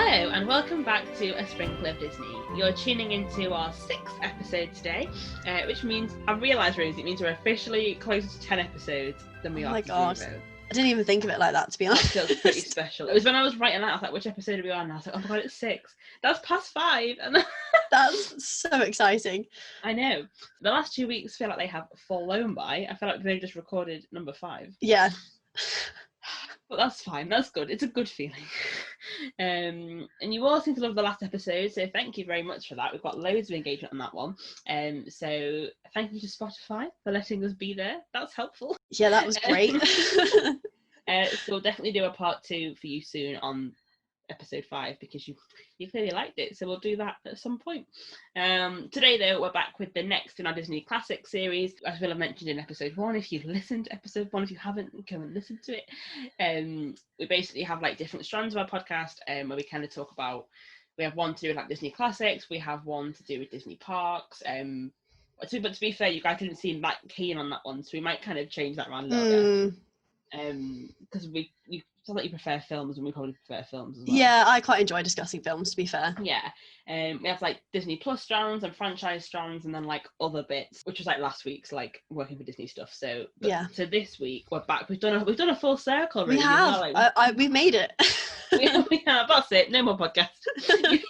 and welcome back to A Sprinkle of Disney. You're tuning into our 6th episode today, which means, I've realised, Rosie, it means we're officially closer to 10 episodes than we are to 0. I didn't even think of it like that, to be honest. That feels pretty special. It was when I was writing that, I was like, which episode are we on? And I was like, oh my god, it's 6. That's past 5. And That's so exciting. I know. The last 2 weeks feel like they have flown by. I feel like they've just recorded number 5. Yeah. But that's fine, that's good. It's a good feeling. And you all seem to love the last episode, so thank you very much for that. We've got loads of engagement on that one. So thank you to Spotify for letting us be there. That's helpful. Yeah, that was great. So we'll definitely do a part 2 for you soon on episode 5 because you clearly liked it, so we'll do that at some point. Today though, we're back with the next in our Disney Classic series, as we'll have mentioned in episode 1. If you've listened to episode 1, if you haven't, go and listen to it. We basically have like different strands of our podcast where we kind of talk about, we have one to do with like Disney Classics, we have one to do with Disney Parks, but to be fair, you guys didn't seem that keen on that one, so we might kind of change that around a little bit. Because you sound like you prefer films, and we probably prefer films as well. Yeah, I quite enjoy discussing films, to be fair. Yeah. We have like Disney Plus strands and franchise strands, and then like other bits, which was like last week's like working for Disney stuff. So so this week we're back. We've done a full circle. Really. We have. We've made it. we have. That's it. No more podcast.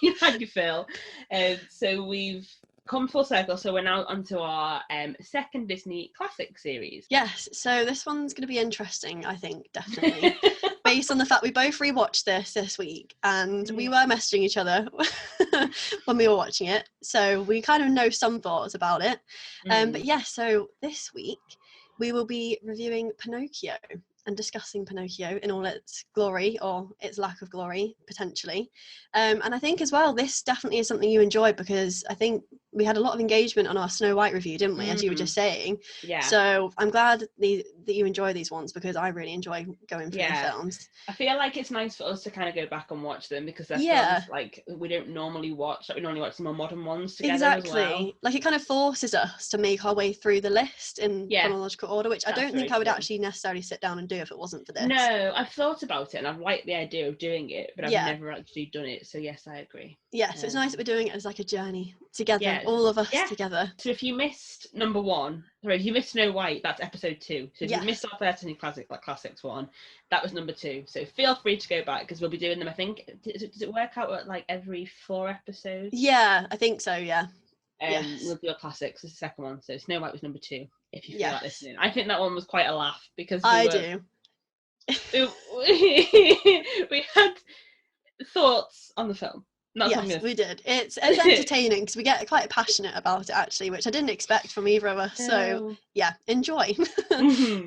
You've had your fill. So we've come full circle, so we're now onto our second Disney Classic series. Yes, so this one's going to be interesting, I think, definitely. Based on the fact we both rewatched this week, and we were messaging each other when we were watching it, so we kind of know some thoughts about it. But yeah, so this week we will be reviewing Pinocchio and discussing Pinocchio in all its glory, or its lack of glory, potentially. And I think as well, this definitely is something you enjoyed, because I think we had a lot of engagement on our Snow White review, didn't we, as you were just saying? Yeah. So I'm glad that you enjoy these ones, because I really enjoy going through the films. I feel like it's nice for us to kind of go back and watch them, because they're films like we don't normally watch. Like we normally watch the more modern ones together. Exactly. As well. Like it kind of forces us to make our way through the list in chronological order, which I don't think I would actually necessarily sit down and do if it wasn't for this. No, I've thought about it and I've liked the idea of doing it, but I've never actually done it. So yes, I agree. Yeah, so it's nice that we're doing it as like a journey together, all of us together. So if you missed number 1, sorry, if you missed Snow White, that's episode 2. So if you missed our first Disney Classics one, that was number 2. So feel free to go back, because we'll be doing them, I think, does it work out at like every 4 episodes? Yeah, I think so, yeah. We'll do a Classics, the second one. So Snow White was number 2, if you feel like listening. I think that one was quite a laugh, because we had thoughts on the film. Yes, we did. It's entertaining, because we get quite passionate about it, actually, which I didn't expect from either of us. So yeah, enjoy.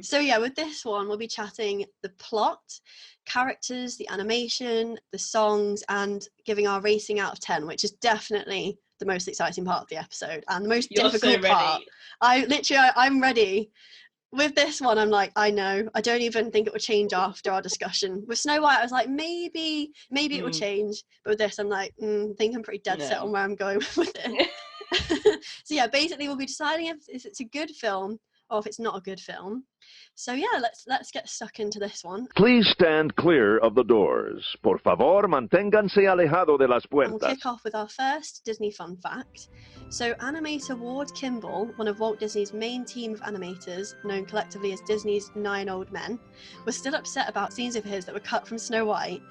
So yeah, with this one we'll be chatting the plot, characters, the animation, the songs, and giving our rating out of 10, which is definitely the most exciting part of the episode and the most difficult part. I'm ready. With this one, I'm like, I know. I don't even think it will change after our discussion. With Snow White, I was like, maybe it will change. But with this, I'm like, I think I'm pretty dead set on where I'm going with it. So yeah, basically we'll be deciding if it's a good film or if it's not a good film. So yeah, let's get stuck into this one. Please stand clear of the doors. Por favor, manténganse alejado de las puertas. And we'll kick off with our first Disney fun fact. So animator Ward Kimball, one of Walt Disney's main team of animators, known collectively as Disney's 9 Old Men, was still upset about scenes of his that were cut from Snow White,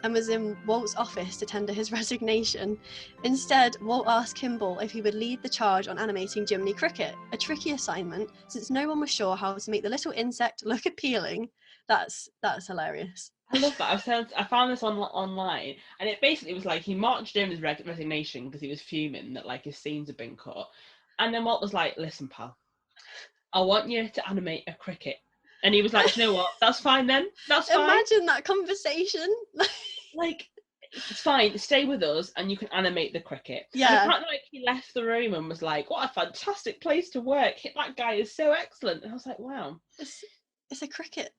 and was in Walt's office to tender his resignation. Instead, Walt asked Kimball if he would lead the charge on animating Jiminy Cricket, a tricky assignment since no one was sure how to make the little insect look appealing. That's hilarious. I love that. I found this online, and it basically was like he marched in his resignation because he was fuming that like his scenes had been cut, and then Walt was like, "Listen, pal, I want you to animate a cricket," and he was like, "You know what? That's fine then. That's fine." Imagine that conversation. Like, it's fine. Stay with us, and you can animate the cricket. Yeah. And the fact, like, he left the room and was like, "What a fantastic place to work! That guy is so excellent." And I was like, "Wow, it's a cricket."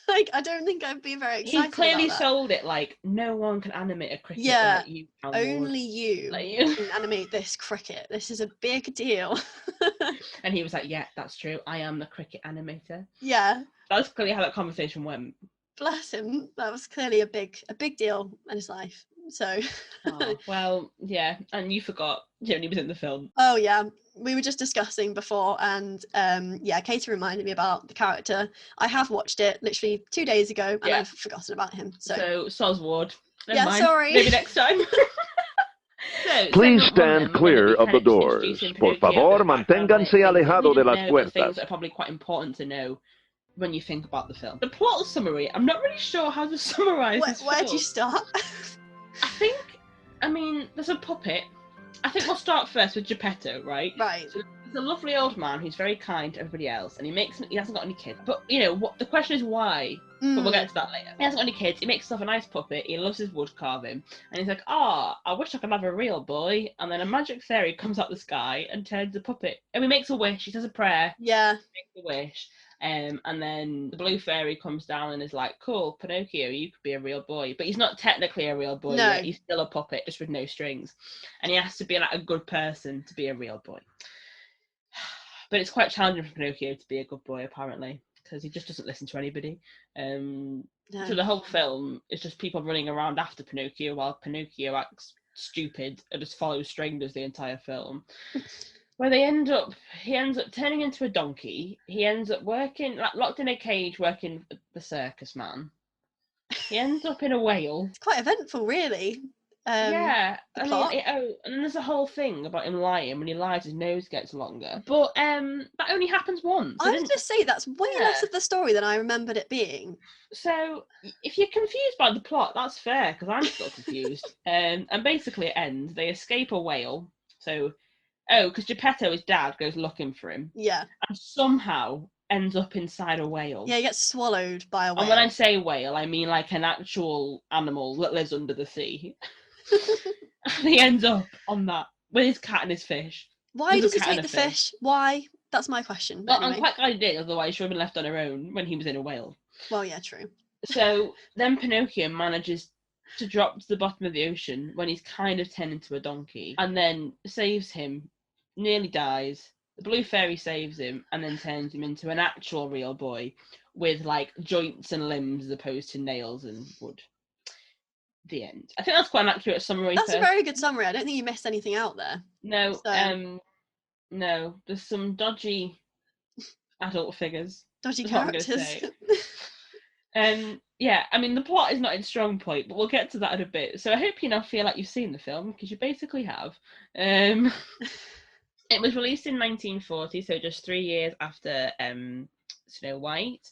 Like, I don't think I'd be very excited. He clearly about that. sold it like no one can animate a cricket. Yeah, like you can, only you can animate this cricket. This is a big deal. And he was like, "Yeah, that's true. I am the cricket animator." Yeah, that was clearly how that conversation went. Bless him. That was clearly a big deal in his life. So Oh, well, yeah, and you forgot Joni was in the film. Oh yeah, we were just discussing before, and yeah, Katie reminded me about the character. I have watched it literally 2 days ago, and I've forgotten about him. So Sosward. Never yeah, mind. sorry. Maybe next time. So, Please segment one stand then, we're clear gonna be of the kind just doors. introducing Por Pinocchio, a bit favor, of background on it, manténganse things that we alejado de didn't las know, but things puertas. that are probably quite important to know when you think about the film. The plot summary, I'm not really sure how to summarise this Where film. do you start? I mean, there's a puppet. I think we'll start first with Geppetto, right? Right. So there's a lovely old man who's very kind to everybody else, and he hasn't got any kids. But you know what? The question is why. But we'll get to that later. He hasn't got any kids. He makes himself a nice puppet. He loves his wood carving, and he's like, "Ah, I wish I could have a real boy." And then a magic fairy comes out the sky and turns the puppet, and he makes a wish. He says a prayer. Yeah. Makes a wish. And then the blue fairy comes down and is like, "Cool, Pinocchio, you could be a real boy." But he's not technically a real boy yet. He's still a puppet, just with no strings. And he has to be like a good person to be a real boy. But it's quite challenging for Pinocchio to be a good boy, apparently, because he just doesn't listen to anybody. So the whole film is just people running around after Pinocchio while Pinocchio acts stupid and just follows strangers the entire film. Where he ends up turning into a donkey. He ends up working, like, locked in a cage, working for the circus man. He ends up in a whale. It's quite eventful, really. Yeah, the plot. and then there's a whole thing about him lying. When he lies, his nose gets longer. But that only happens once. I would just say that's way less of the story than I remembered it being. So if you're confused by the plot, that's fair, because I'm still confused. And basically it ends. They escape a whale. So, because Geppetto, his dad, goes looking for him. Yeah. And somehow ends up inside a whale. Yeah, he gets swallowed by a whale. And when I say whale, I mean like an actual animal that lives under the sea. And he ends up on that with his cat and his fish. Why does he take the fish? Why? That's my question. Well, anyway. I'm quite glad he did, otherwise she would have been left on her own when he was in a whale. Well, yeah, true. So then Pinocchio manages to drop to the bottom of the ocean when he's kind of turned into a donkey, and then saves him, nearly dies. The blue fairy saves him and then turns him into an actual real boy with like joints and limbs as opposed to nails and wood. The end. I think that's quite an accurate summary. That's a very good summary. I don't think you missed anything out there. No, no. There's some dodgy adult figures. Dodgy characters. Yeah, I mean the plot is not its strong point, but we'll get to that in a bit. So I hope you now feel like you've seen the film, because you basically have. It was released in 1940, so just 3 years after Snow White.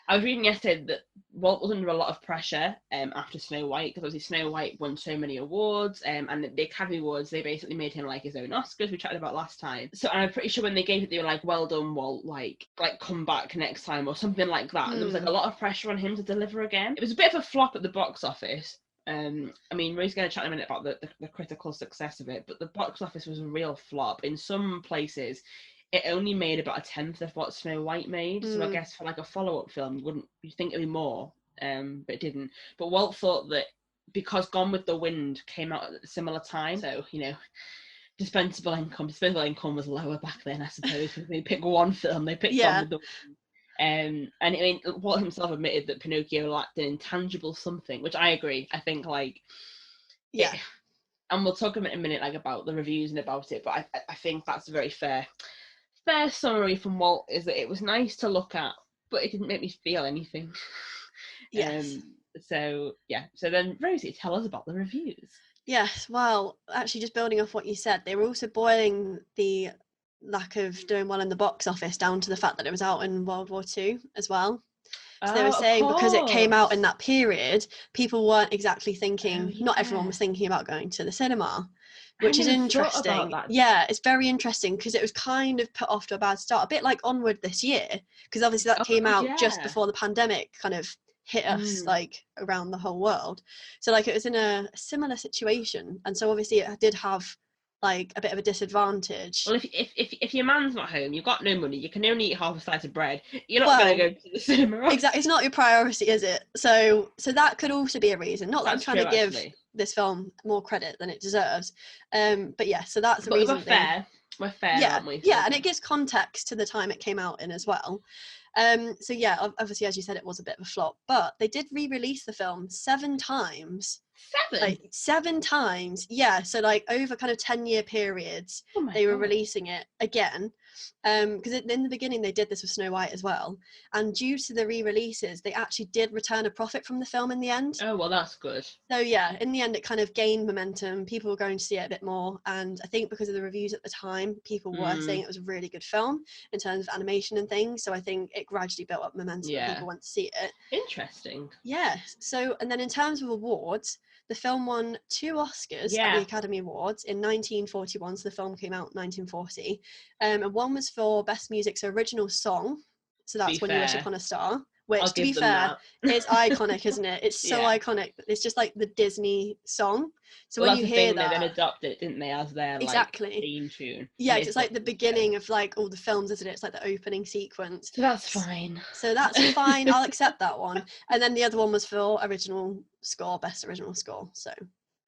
I was reading yesterday that Walt was under a lot of pressure after Snow White, because obviously Snow White won so many awards, and the Academy Awards, they basically made him like his own Oscars, we chatted about last time. So I'm pretty sure when they gave it, they were like, "Well done, Walt, like come back next time," or something like that. And there was like a lot of pressure on him to deliver again. It was a bit of a flop at the box office. I mean, Rosie's going to chat in a minute about the critical success of it, but the box office was a real flop. In some places, it only made about 1/10 of what Snow White made. So I guess for like a follow-up film, you'd think it'd be more, but it didn't. But Walt thought that because Gone with the Wind came out at a similar time, so disposable income was lower back then, I suppose. They picked one film, they picked Gone with the Wind. And I mean, Walt himself admitted that Pinocchio lacked an intangible something, which I agree. I think and we'll talk in a minute about the reviews and about it, but I think that's a very fair summary from Walt, is that it was nice to look at, but it didn't make me feel anything. Yes. So then Rosie, tell us about the reviews. Yes, well, actually just building off what you said, they were also boiling the lack of doing well in the box office down to the fact that it was out in World War II as well. So they were saying because it came out in that period, people weren't exactly thinking, not everyone was thinking about going to the cinema, which is interesting. Yeah, it's very interesting because it was kind of put off to a bad start, a bit like Onward this year, because obviously that came out just before the pandemic kind of hit us around the whole world. So it was in a similar situation, and so obviously it did have a bit of a disadvantage. Well, if your man's not home, you've got no money, you can only eat half a slice of bread, you're not going to go to the cinema, right? Exactly, it's not your priority, is it? So that could also be a reason. Not that I'm trying to give this film more credit than it deserves, but yeah, so that's the reason. We're fair, aren't we? Yeah, and it gives context to the time it came out in as well. So yeah, obviously, as you said, it was a bit of a flop, but they did re-release the film 7 times 7? Like 7 times. Yeah, so like over kind of 10-year periods, they were releasing it again. Because in the beginning they did this with Snow White as well. And due to the re-releases, they actually did return a profit from the film in the end. Oh, well, that's good. So yeah, in the end it kind of gained momentum. People were going to see it a bit more. And I think because of the reviews at the time, people were saying it was a really good film in terms of animation and things. So I think it gradually built up momentum and people went to see it. Interesting. Yeah. So, and then in terms of awards, the film won 2 Oscars at the Academy Awards in 1941. So the film came out in 1940. And one was for Best Music, so Original Song. So that's When You Wish Upon a Star. Which, to be fair, is iconic, isn't it? It's so iconic. It's just like the Disney song. So when you hear that, they then adopted it, didn't they, as their theme tune? Yeah, it's like the beginning of like all the films, isn't it? It's like the opening sequence. So that's fine. So that's fine. I'll accept that one. And then the other one was for original score, best original score. So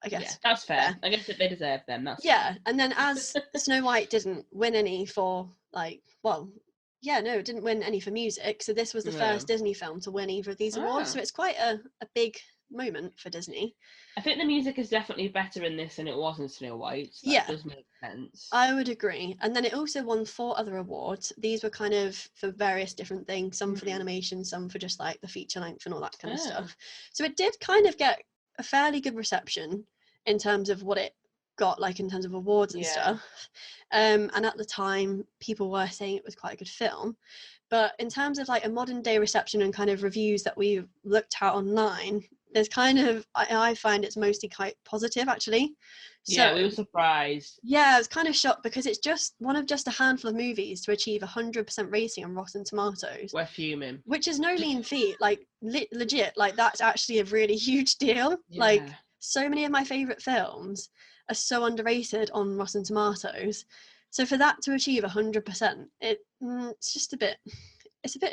I guess that's fair. I guess that they deserve them. That's fine. And then as Snow White didn't win any for it didn't win any for music. So this was the first Disney film to win either of these awards. So it's quite a big moment for Disney. I think the music is definitely better in this than it was in Snow White. So that does make sense. I would agree. And then it also won 4 other awards. These were kind of for various different things, some for the animation, some for just like the feature length and all that kind of stuff. So it did kind of get a fairly good reception in terms of what it got, like in terms of awards and stuff. And at the time people were saying it was quite a good film, but in terms of like a modern day reception and kind of reviews that we've looked at online, there's kind of I find it's mostly quite positive actually. So we were surprised. I was kind of shocked because it's just one of just a handful of movies to achieve 100% rating on Rotten Tomatoes. We're fuming, which is no mean feat. Like legit, like that's actually a really huge deal. Like so many of my favorite films are so underrated on Rotten Tomatoes. So for that to achieve 100%, it's just a bit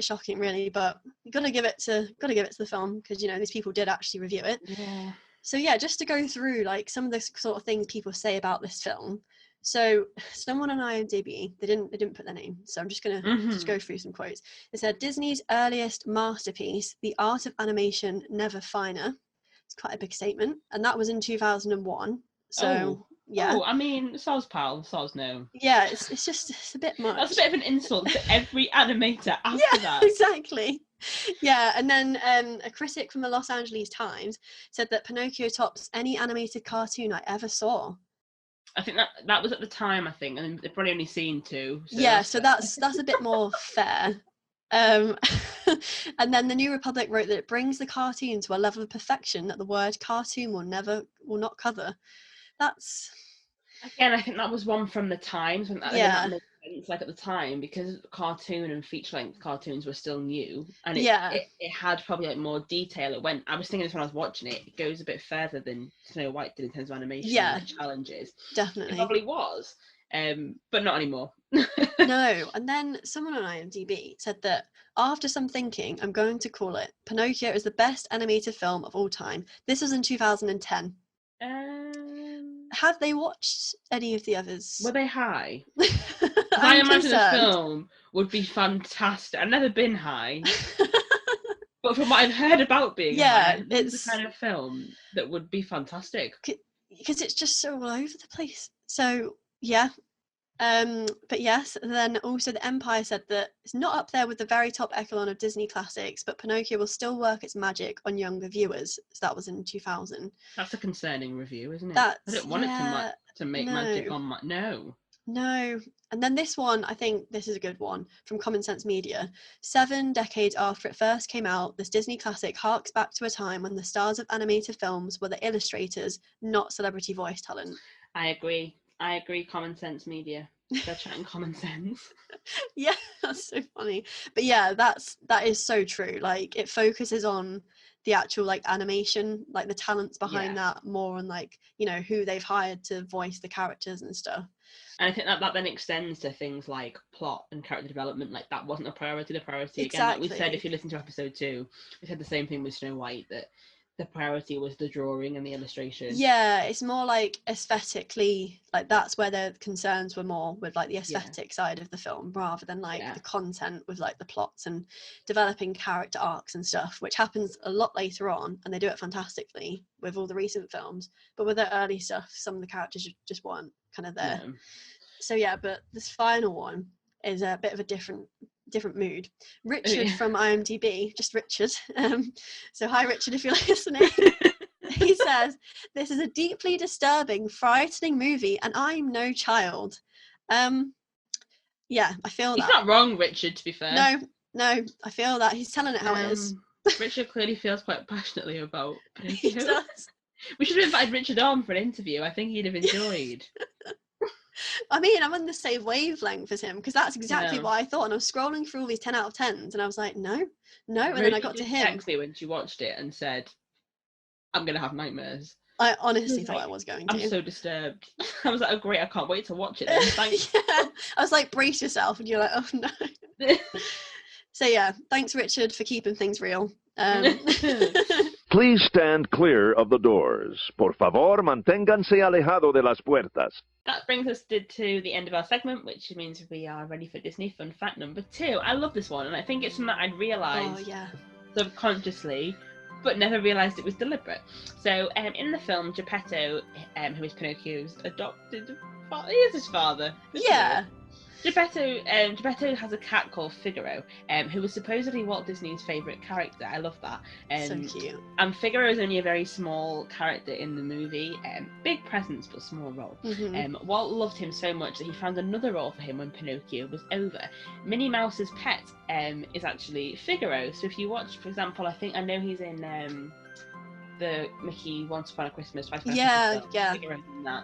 shocking, really. But you gotta give it to the film because these people did actually review it. Yeah. So just to go through like some of the sort of things people say about this film. So someone on IMDb, they didn't put their name, so I'm just gonna just go through some quotes. It said Disney's earliest masterpiece, the art of animation never finer. It's quite a big statement, and that was in 2001. So I mean, soz pal, soz no. Yeah, it's a bit much. That's a bit of an insult to every animator after that. Exactly. Yeah, and then a critic from the Los Angeles Times said that Pinocchio tops any animated cartoon I ever saw. I think that was at the time, I think, and they've probably only seen 2. So that's a bit more fair. And then the New Republic wrote that it brings the cartoon to a level of perfection that the word cartoon will not cover. That's again, I think that was one from the Times. That made sense, like at the time, because cartoon and feature-length cartoons were still new, and it had probably like more detail. I was thinking this when I was watching it. It goes a bit further than Snow White did in terms of animation and challenges. Definitely, it probably was, but not anymore. No. And then someone on IMDb said that after some thinking, I'm going to call it Pinocchio is the best animated film of all time. This was in 2010. Have they watched any of the others? Were they high? I imagine the film would be fantastic. I've never been high, but from what I've heard about being high, it's the kind of film that would be fantastic. Because it's just so all over the place. So but yes, and then also the Empire said that it's not up there with the very top echelon of Disney classics, but Pinocchio will still work its magic on younger viewers. So that was in 2000. That's a concerning review, isn't it? I don't want it to make magic on my... No. And then this one, I think this is a good one, from Common Sense Media. 7 decades after it first came out, this Disney classic harks back to a time when the stars of animated films were the illustrators, not celebrity voice talent. I agree, Common Sense Media. They're chatting common sense. Yeah, that's so funny. But yeah, that is so true. Like, it focuses on the actual like animation, like the talents behind that, more on like, who they've hired to voice the characters and stuff. And I think that then extends to things like plot and character development. Like, that wasn't a priority. The priority, exactly. Again, like we said, if you listen to episode 2, we said the same thing with Snow White, that the priority was the drawing and the illustration. Yeah, it's more like aesthetically, like that's where their concerns were more with like the aesthetic side of the film rather than like the content with like the plots and developing character arcs and stuff, which happens a lot later on, and they do it fantastically with all the recent films. But with the early stuff, some of the characters just weren't kind of there. No. So yeah, but this final one is a bit of a different mood. Richard from IMDb, just Richard. So hi Richard, if you're listening. He says, "This is a deeply disturbing, frightening movie, and I'm no child." Yeah, I feel that. He's not wrong, Richard, to be fair. No, I feel that. He's telling it how it is. Richard clearly feels quite passionately about Pinocchio. He does. We should have invited Richard on for an interview. I think he'd have enjoyed. I mean, I'm on the same wavelength as him, because that's exactly what I thought. And I was scrolling through all these 10 out of 10s, and I was like, no. And then I got to him. Texted me when she watched it and said, "I'm going to have nightmares." I honestly thought I was going to. I'm so disturbed. I was like, oh great, I can't wait to watch it then. Thanks. I was like, brace yourself, and you're like, oh no. So yeah, thanks Richard for keeping things real. Please stand clear of the doors. Por favor, manténganse alejado de las puertas. That brings us to the end of our segment, which means we are ready for Disney Fun Fact number 2. I love this one, and I think it's something that I'd realised subconsciously, but never realised it was deliberate. So, in the film, Geppetto, who is Pinocchio's adopted father, he is his father. Yeah. Geppetto has a cat called Figaro, who was supposedly Walt Disney's favourite character. I love that. So cute. And Figaro is only a very small character in the movie. Big presence, but small role. Mm-hmm. Walt loved him so much that he found another role for him when Pinocchio was over. Minnie Mouse's pet is actually Figaro. So if you watch, for example, I know he's in the Mickey Once Upon a Christmas, Twice Upon a Christmas film. Figaro's in that.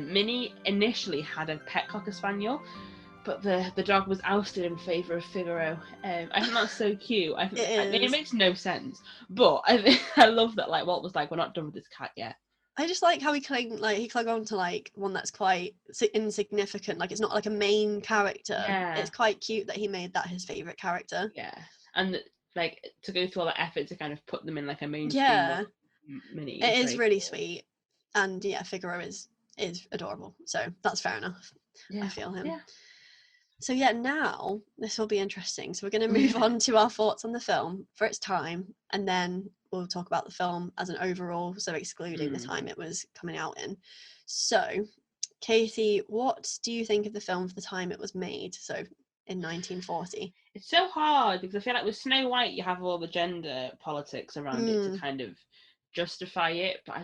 Minnie initially had a pet Cocker Spaniel, but the dog was ousted in favour of Figaro. I think that's so cute. I mean, it makes no sense, but I love that. Like Walt was like, "We're not done with this cat yet." I just like how he clung on to like one that's quite insignificant. Like it's not like a main character. Yeah. It's quite cute that he made that his favourite character. Yeah, and like to go through all that effort to kind of put them in like a mainstream mini. It is really sweet, and Figaro is adorable. So that's fair enough. I feel him. Yeah. So now this will be interesting. So we're going to move on to our thoughts on the film for its time, and then we'll talk about the film as an overall, so excluding the time it was coming out in. So, Katie, what do you think of the film for the time it was made? So in 1940. It's so hard because I feel like with Snow White you have all the gender politics around it to kind of justify it, but I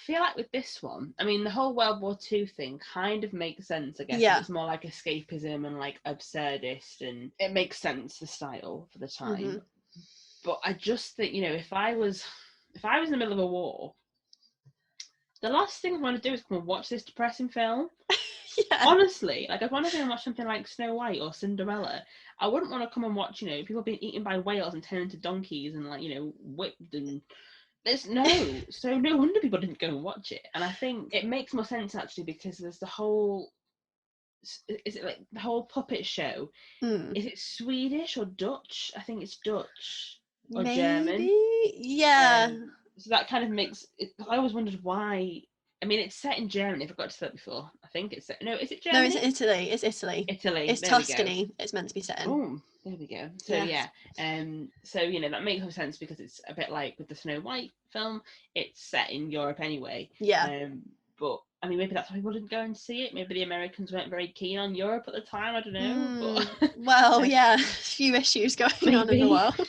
feel like with this one, I mean, the whole World War II thing kind of makes sense, I guess. It's more like escapism and like absurdist, and it makes sense, the style for the time. But I just think, if I was in the middle of a war, the last thing I want to do is come and watch this depressing film. Honestly, like I'd want to go and watch something like Snow White or Cinderella. I wouldn't want to come and watch, people being eaten by whales and turned into donkeys and like, whipped and... so no wonder people didn't go and watch it. And I think it makes more sense actually because there's the whole, is it like the whole puppet show? Is it Swedish or Dutch? I think it's Dutch or German. Yeah. So that kind of makes it, I always wondered why. I mean, it's set in Germany. I forgot to say that before. I think it's set. No, is it Germany? No, it's Italy. It's Italy. It's Tuscany. It's meant to be set in. Oh, there we go. So so that makes no sense because it's a bit like with the Snow White film. It's set in Europe anyway. Yeah. But I mean, maybe that's why people didn't go and see it. Maybe the Americans weren't very keen on Europe at the time. I don't know. But well, a few issues going on in the world.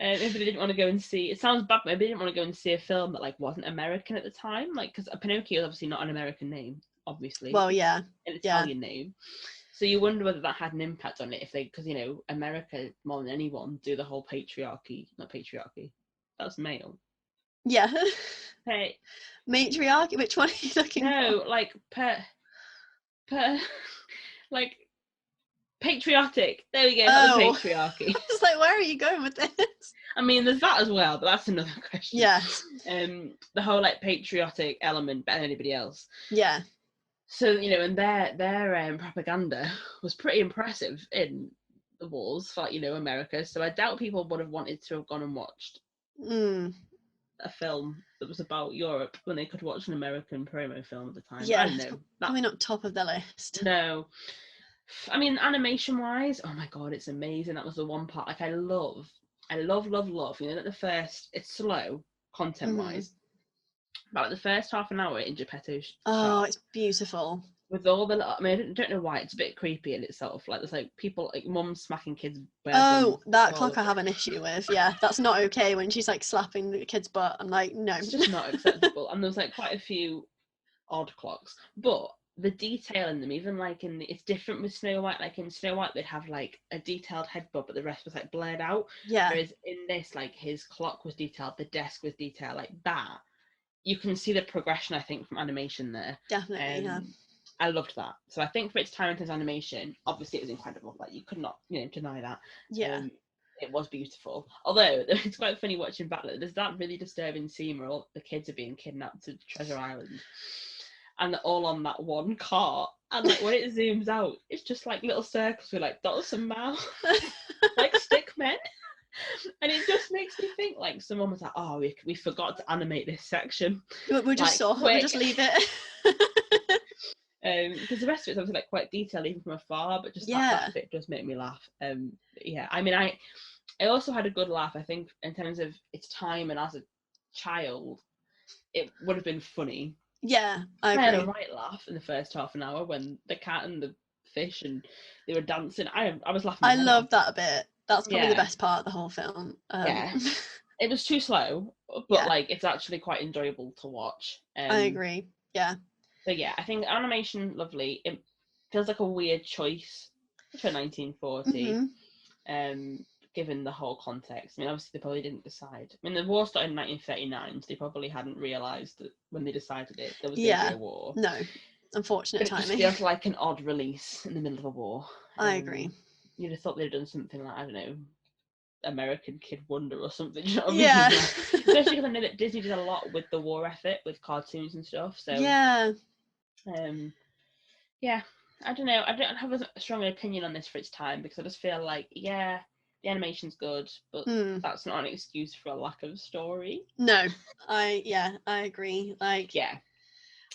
Maybe they didn't want to go and see. It sounds bad, but maybe they didn't want to go and see a film that like wasn't American at the time. Like, because Pinocchio is obviously not an American name, obviously. Well, yeah, an Italian name. So you wonder whether that had an impact on it if they, because America more than anyone do the whole patriarchy. Not patriarchy. That's male. Yeah. Hey. Matriarchy. Which one are you looking for? No, like like. Patriotic. There we go. Patriarchy. It's like, where are you going with this? I mean, there's that as well, but that's another question. Yes. The whole like patriotic element better than anybody else. Yeah. So and their propaganda was pretty impressive in the wars for America. So I doubt people would have wanted to have gone and watched a film that was about Europe when they could watch an American promo film at the time. Yeah, I don't know. Probably not top of the list. No. I mean, animation wise, oh my god, it's amazing. That was the one part. Like, I love. You know, at the first, it's slow content wise, but like the first half an hour in Geppetto's shop, it's beautiful. with all the, I mean, I don't know why, it's a bit creepy in itself. Like, there's like people, like mums smacking kids. Oh, that clock I have an issue with. Yeah, that's not okay when she's like slapping the kid's butt. I'm like, no. It's just not acceptable. And there's like quite a few odd clocks, but the detail in them, even like it's different with Snow White. Like in Snow White, they'd have like a detailed headboard, but the rest was like blurred out. Yeah. Whereas in this, like his clock was detailed, the desk was detailed, like that. You can see the progression, I think, from animation there. Definitely, yeah. I loved that. So I think for its time and its animation, obviously it was incredible. Like you could not, deny that. Yeah. It was beautiful. Although it's quite funny watching back. Like, there's that really disturbing scene where all the kids are being kidnapped to Treasure Island, and they're all on that one cart. And like when it zooms out, it's just like little circles with like dots and mouths, like stick men. And it just makes me think like someone was like, oh, we forgot to animate this section. We'll just we'll just leave it. Because the rest of it's obviously like quite detailed even from afar, but just that bit does make me laugh. Yeah, I mean, I also had a good laugh. I think in terms of its time and as a child, it would have been funny. Yeah, I agree. had a right laugh in the first half an hour when the cat and the fish and they were dancing. I was laughing. I love that bit. That's probably the best part of the whole film. Yeah, it was too slow, but like it's actually quite enjoyable to watch. I agree. Yeah. So yeah, I think animation lovely. It feels like a weird choice for 1940, given the whole context. I mean, obviously they probably didn't decide. I mean, the war started in 1939, so they probably hadn't realised that when they decided it, there was going to be a war. No, unfortunate timing. It just feels like an odd release in the middle of a war. I agree. You'd have thought they'd have done something like, I don't know, American Kid Wonder or something. You know what I mean? Yeah. Especially because I know that Disney did a lot with the war effort, with cartoons and stuff. So yeah. Yeah, I don't know. I don't have a strong opinion on this for its time because I just feel like, yeah, the animation's good, but that's not an excuse for a lack of story. No, I agree. Like,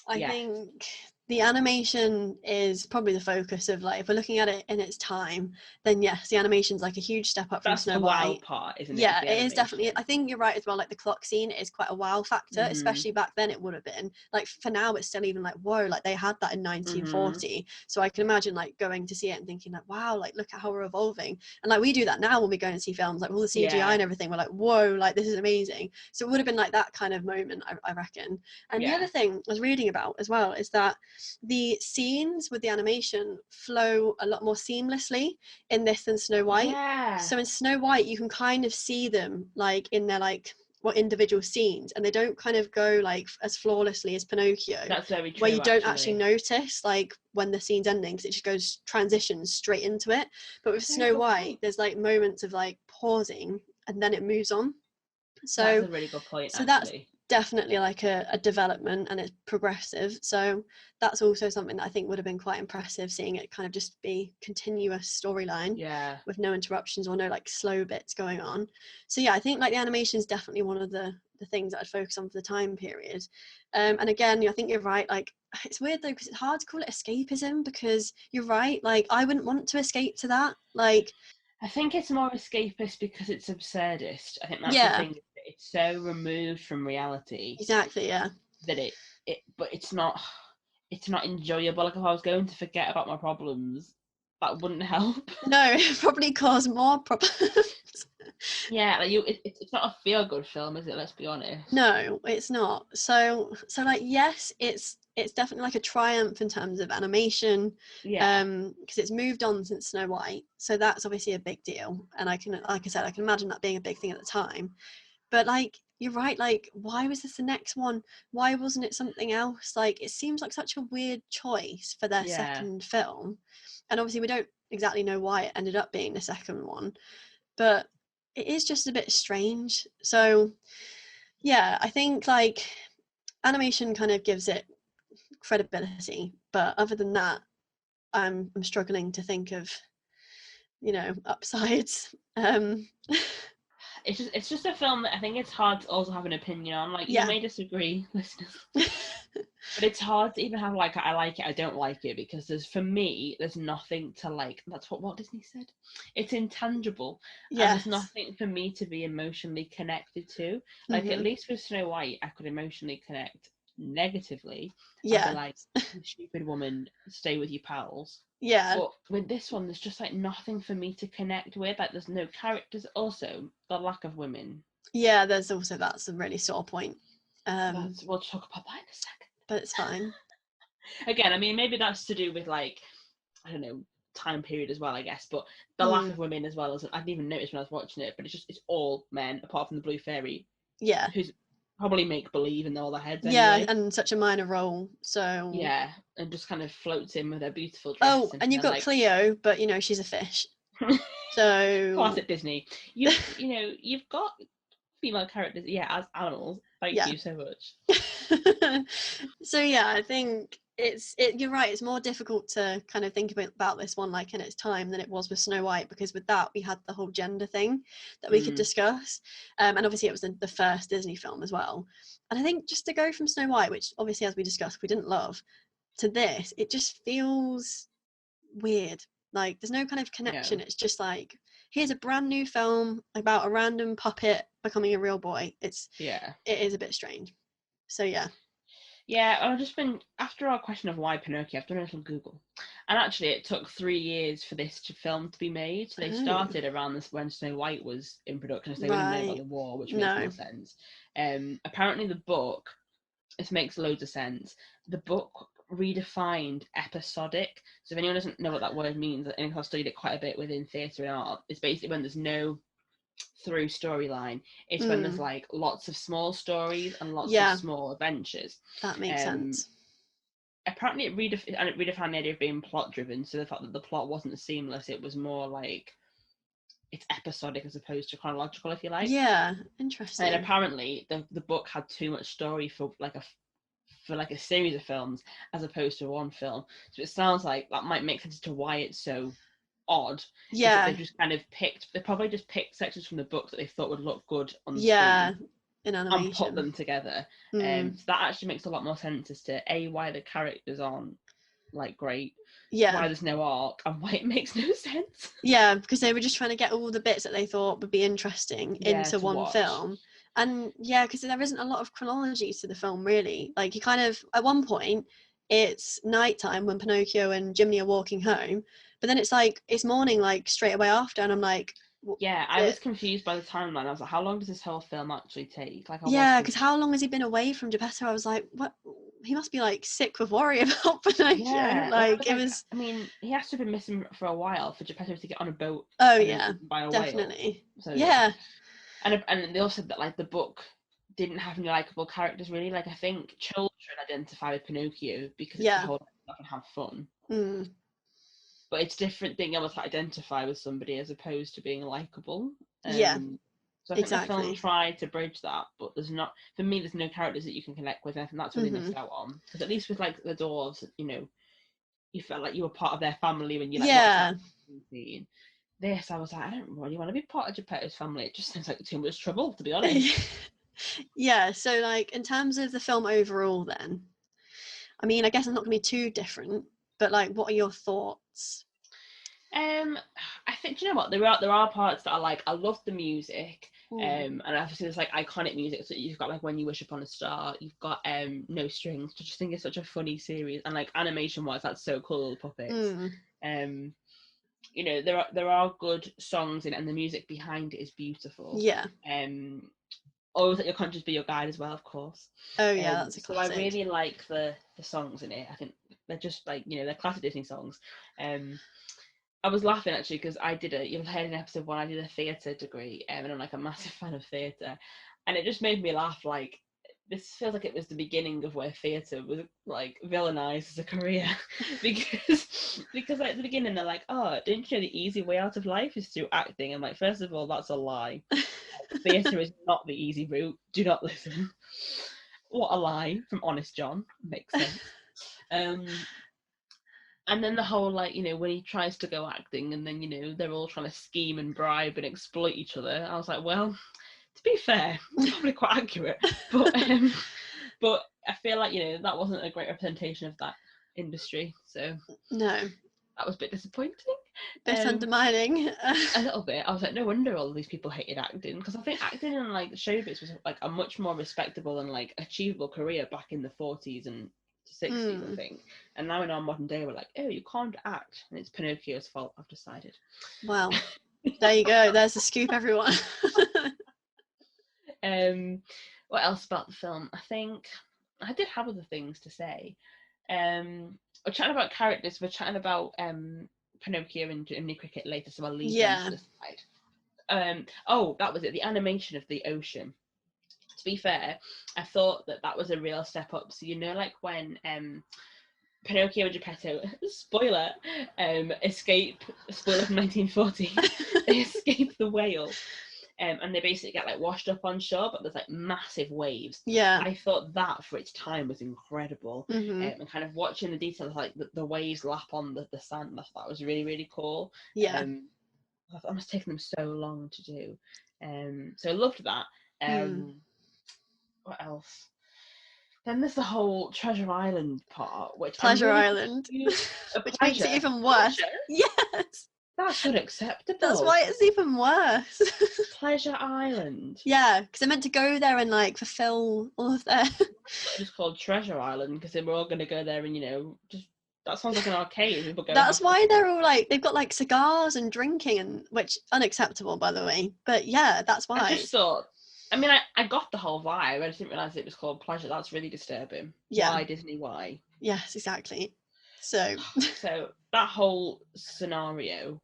I think the animation is probably the focus of, like, if we're looking at it in its time, then yes, the animation's like a huge step up from Snow White. That's the wow part, isn't it? Yeah, it is definitely. I think you're right as well. Like the clock scene is quite a wow factor, especially back then. It would have been like, for now, it's still even like, whoa, like they had that in 1940. So I can imagine like going to see it and thinking like, wow, like look at how we're evolving. And like we do that now when we go and see films, like all the CGI and everything. We're like, whoa, like this is amazing. So it would have been like that kind of moment, I reckon. And the other thing I was reading about as well is that the scenes with the animation flow a lot more seamlessly in this than Snow White. Yeah. So in Snow White, you can kind of see them like in their like individual scenes, and they don't kind of go like as flawlessly as Pinocchio. That's very true. Where you don't actually notice like when the scene's ending, because it just goes transitions straight into it. But with Snow White, there's like moments of like pausing and then it moves on. So that's a really good point. So that's definitely like a development, and it's progressive. So that's also something that I think would have been quite impressive, seeing it kind of just be continuous storyline with no interruptions or no like slow bits going on. So yeah, I think like the animation is definitely one of the things that I'd focus on for the time period. And again, I think you're right, like it's weird though because it's hard to call it escapism, because you're right, like I wouldn't want to escape to that. Like I think it's more escapist because it's absurdist. I think that's the thing. It's so removed from reality. Exactly, yeah. That but it's not enjoyable. Like if I was going to forget about my problems, that wouldn't help. No, it probably cause more problems. Yeah, like it's not a feel-good film, is it? Let's be honest. No, it's not. So like yes, it's definitely like a triumph in terms of animation. Yeah. Because it's moved on since Snow White, so that's obviously a big deal. And I can imagine that being a big thing at the time. But like you're right, like why was this the next one? Why wasn't it something else? Like it seems like such a weird choice for their second film. And obviously we don't exactly know why it ended up being the second one, but it is just a bit strange. So yeah, I think like animation kind of gives it credibility, but other than that, I'm struggling to think of upsides. it's just a film that I think it's hard to also have an opinion on. Like, you may disagree, listeners, but it's hard to even have like I like it, I don't like it, because there's nothing to like. That's what Walt Disney said. It's intangible, and there's nothing for me to be emotionally connected to. Like, at least with Snow White, I could emotionally connect negatively. I'd be like, you stupid woman, stay with your pals. But with this one, there's just like nothing for me to connect with. Like, there's no characters. Also, the lack of women. Yeah, there's also that's a really sore point. We'll talk about that in a second. But it's fine. Again, I mean, maybe that's to do with like, I don't know, time period as well, I guess. But the lack of women as well, as I didn't even notice when I was watching it. But it's all men apart from the Blue Fairy. Yeah. Who's probably make believe in all their heads anyway. Yeah, and such a minor role. So yeah, and just kind of floats in with her beautiful dress. Oh, and you've got like... Cleo, but you know she's a fish. So classic Disney. You've got female characters, as animals. Thank you so much. So yeah, I think you're right, it's more difficult to kind of think about this one like in its time than it was with Snow White, because with that we had the whole gender thing that we could discuss, and obviously it was the first Disney film as well. And I think just to go from Snow White, which obviously as we discussed we didn't love, to this, it just feels weird. Like there's no kind of connection. It's just like, here's a brand new film about a random puppet becoming a real boy. It is a bit strange. So I've just been, after our question of why Pinocchio, I've done a little Google, and actually it took 3 years for this film to be made. So they started around this when Snow White was in production, so they wouldn't know about the war, which makes more sense. Apparently the book, this makes loads of sense, the book redefined episodic. So if anyone doesn't know what that word means, I think I've studied it quite a bit within theatre and art, it's basically when there's no through storyline. It's when there's like lots of small stories and lots of small adventures. That makes sense. Apparently it redefined the idea of being plot driven, so the fact that the plot wasn't seamless, it was more like it's episodic as opposed to chronological, if you like. Yeah, interesting. And apparently the book had too much story for like a series of films as opposed to one film. So it sounds like that might make sense to why it's so odd. Yeah. They just kind of probably just picked sections from the book that they thought would look good on the screen. In animation. And put them together. So that actually makes a lot more sense as to why the characters aren't like great. Why there's no arc, and why it makes no sense. Yeah, because they were just trying to get all the bits that they thought would be interesting into one film. And because there isn't a lot of chronology to the film, really. Like, you kind of, at one point, it's nighttime when Pinocchio and Jiminy are walking home, but then it's like, it's morning, like, straight away after, and I'm like... I was confused by the timeline. I was like, how long does this whole film actually take? Like, because how long has he been away from Geppetto? I was like, what? He must be, like, sick with worry about Pinocchio. It was... I mean, he has to have been missing for a while for Geppetto to get on a boat. Oh, yeah, by a definitely. Whale. So, And they also said that like the book didn't have any likable characters really. Like I think children identify with Pinocchio because it's the whole stuff and have fun. But it's different being able to identify with somebody as opposed to being likable. So I think the film tried to bridge that, but there's not, for me, there's no characters that you can connect with, and I think that's what they missed out on. Because at least with like the dwarves, you felt like you were part of their family when you like watched that scene. This, I was like, I don't really want to be part of Geppetto's family. It just sounds like too much trouble, to be honest. So like in terms of the film overall then, I mean, I guess it's not going to be too different, but like what are your thoughts? I think, you know what, there are parts that I love the music, and obviously there's like iconic music, so you've got like When You Wish Upon a Star, you've got No Strings, which I just think is such a funny series, and like animation wise that's so cool, the puppets. There are good songs in it, and the music behind it is beautiful. Always Let Your Conscience Be Your Guide as well, of course. That's a classic. So I really like the songs in it. I think they're just like, they're classic Disney songs. I was laughing actually because you've heard an episode when I did a theatre degree, and I'm like a massive fan of theatre, and it just made me laugh. Like, this feels like it was the beginning of where theatre was like villainized as a career, because like at the beginning they're like, oh, didn't you know the easy way out of life is through acting? I'm like, first of all, that's a lie. Theatre is not the easy route. Do not listen. What a lie from Honest John. Makes sense. And then the whole, like, you know, when he tries to go acting and then, you know, they're all trying to scheme and bribe and exploit each other. I was like, well, to be fair, it's probably quite accurate. But I feel like, you know, that wasn't a great representation of that industry. So No. that was a bit disappointing. Bit undermining. A little bit. I was like, no wonder all of these people hated acting, because I think acting in like showbiz was like a much more respectable and like achievable career back in the 40s and 60s, I think. And now in our modern day, we're like, oh, you can't act, and it's Pinocchio's fault, I've decided. Well, there you go. There's the scoop, everyone. What else about the film? I think I did have other things to say. We're chatting about characters. We're chatting about Pinocchio and Jiminy Cricket later, so I'll leave them to the side. Oh, that was it. The animation of the ocean. To be fair, I thought that was a real step up. So, you know, like when Pinocchio and Geppetto, spoiler, escape, spoiler from 1940, they escape the whale. And they basically get like washed up on shore, but there's like massive waves. Yeah. I thought that for its time was incredible. And kind of watching the details, like the waves lap on the sand, I thought was really, really cool. Yeah. I thought it must have taken them so long to do. So I loved that. What else? Then there's the whole Treasure Island part, which Pleasure Island, which makes it even worse. Pleasure? Yes. That's unacceptable. That's why it's even worse. Pleasure Island. Yeah, because they're meant to go there and like fulfill all of their. It's called Treasure Island because then we're all going to go there and, you know, just that sounds like an arcade. People go. That's why they're all like they've got like cigars and drinking, and which unacceptable, by the way. But yeah, that's why. I just thought. I mean, I got the whole vibe. I just didn't realise it was called Pleasure. That's really disturbing. Yeah. Why Disney? Why? Yes, exactly. So that whole scenario.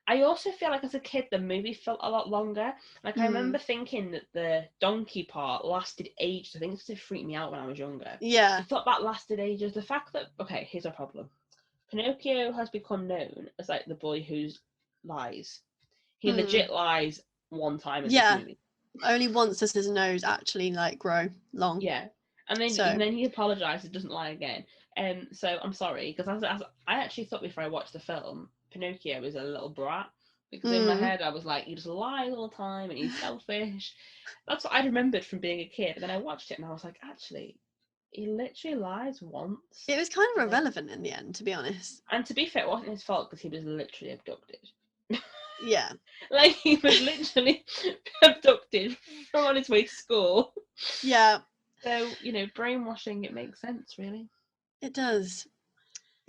I also feel like as a kid, the movie felt a lot longer. Like, I remember thinking that the donkey part lasted ages. I think it just freaked me out when I was younger. Yeah. I thought that lasted ages. The fact that, okay, here's a problem. Pinocchio has become known as, like, the boy who lies. He legit lies one time in this movie. Only once does his nose actually, like, grow long. Yeah. And then he apologises, doesn't lie again. So I'm sorry, because as I actually thought before I watched the film, Pinocchio is a little brat, because in my head I was like, he just lies all the time and he's selfish. That's what I remembered from being a kid. And then I watched it and I was like, actually, he literally lies once. It was kind of irrelevant in the end, to be honest. And to be fair, it wasn't his fault because he was literally abducted. Yeah. Like, he was literally abducted from on his way to school. Yeah. So, you know, brainwashing, it makes sense, really. It does.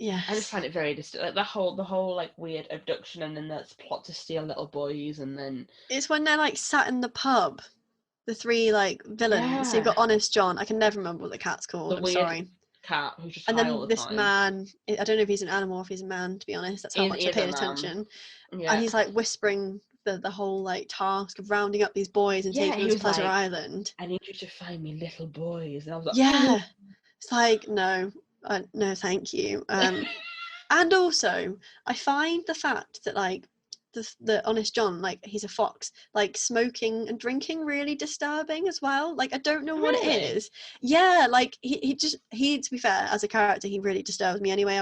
Yeah. I just find it very like the whole like weird abduction, and then that's plot to steal little boys, and then it's when they're like sat in the pub, the three like villains. Yeah. So you've got Honest John. I can never remember what the cat's called. I'm sorry. Cat who's just and high then all the this time. Man, I don't know if he's an animal or if he's a man, to be honest. That's how much I paid attention. Yeah. And he's like whispering the whole like task of rounding up these boys and taking them to Pleasure Island. I need you to find me little boys. And I was like, yeah. It's like, no, thank you. And also, I find the fact that like the Honest John, like he's a fox, like smoking and drinking really disturbing as well. Like I don't know what it is. Yeah, like he to be fair, as a character, he really disturbs me anyway.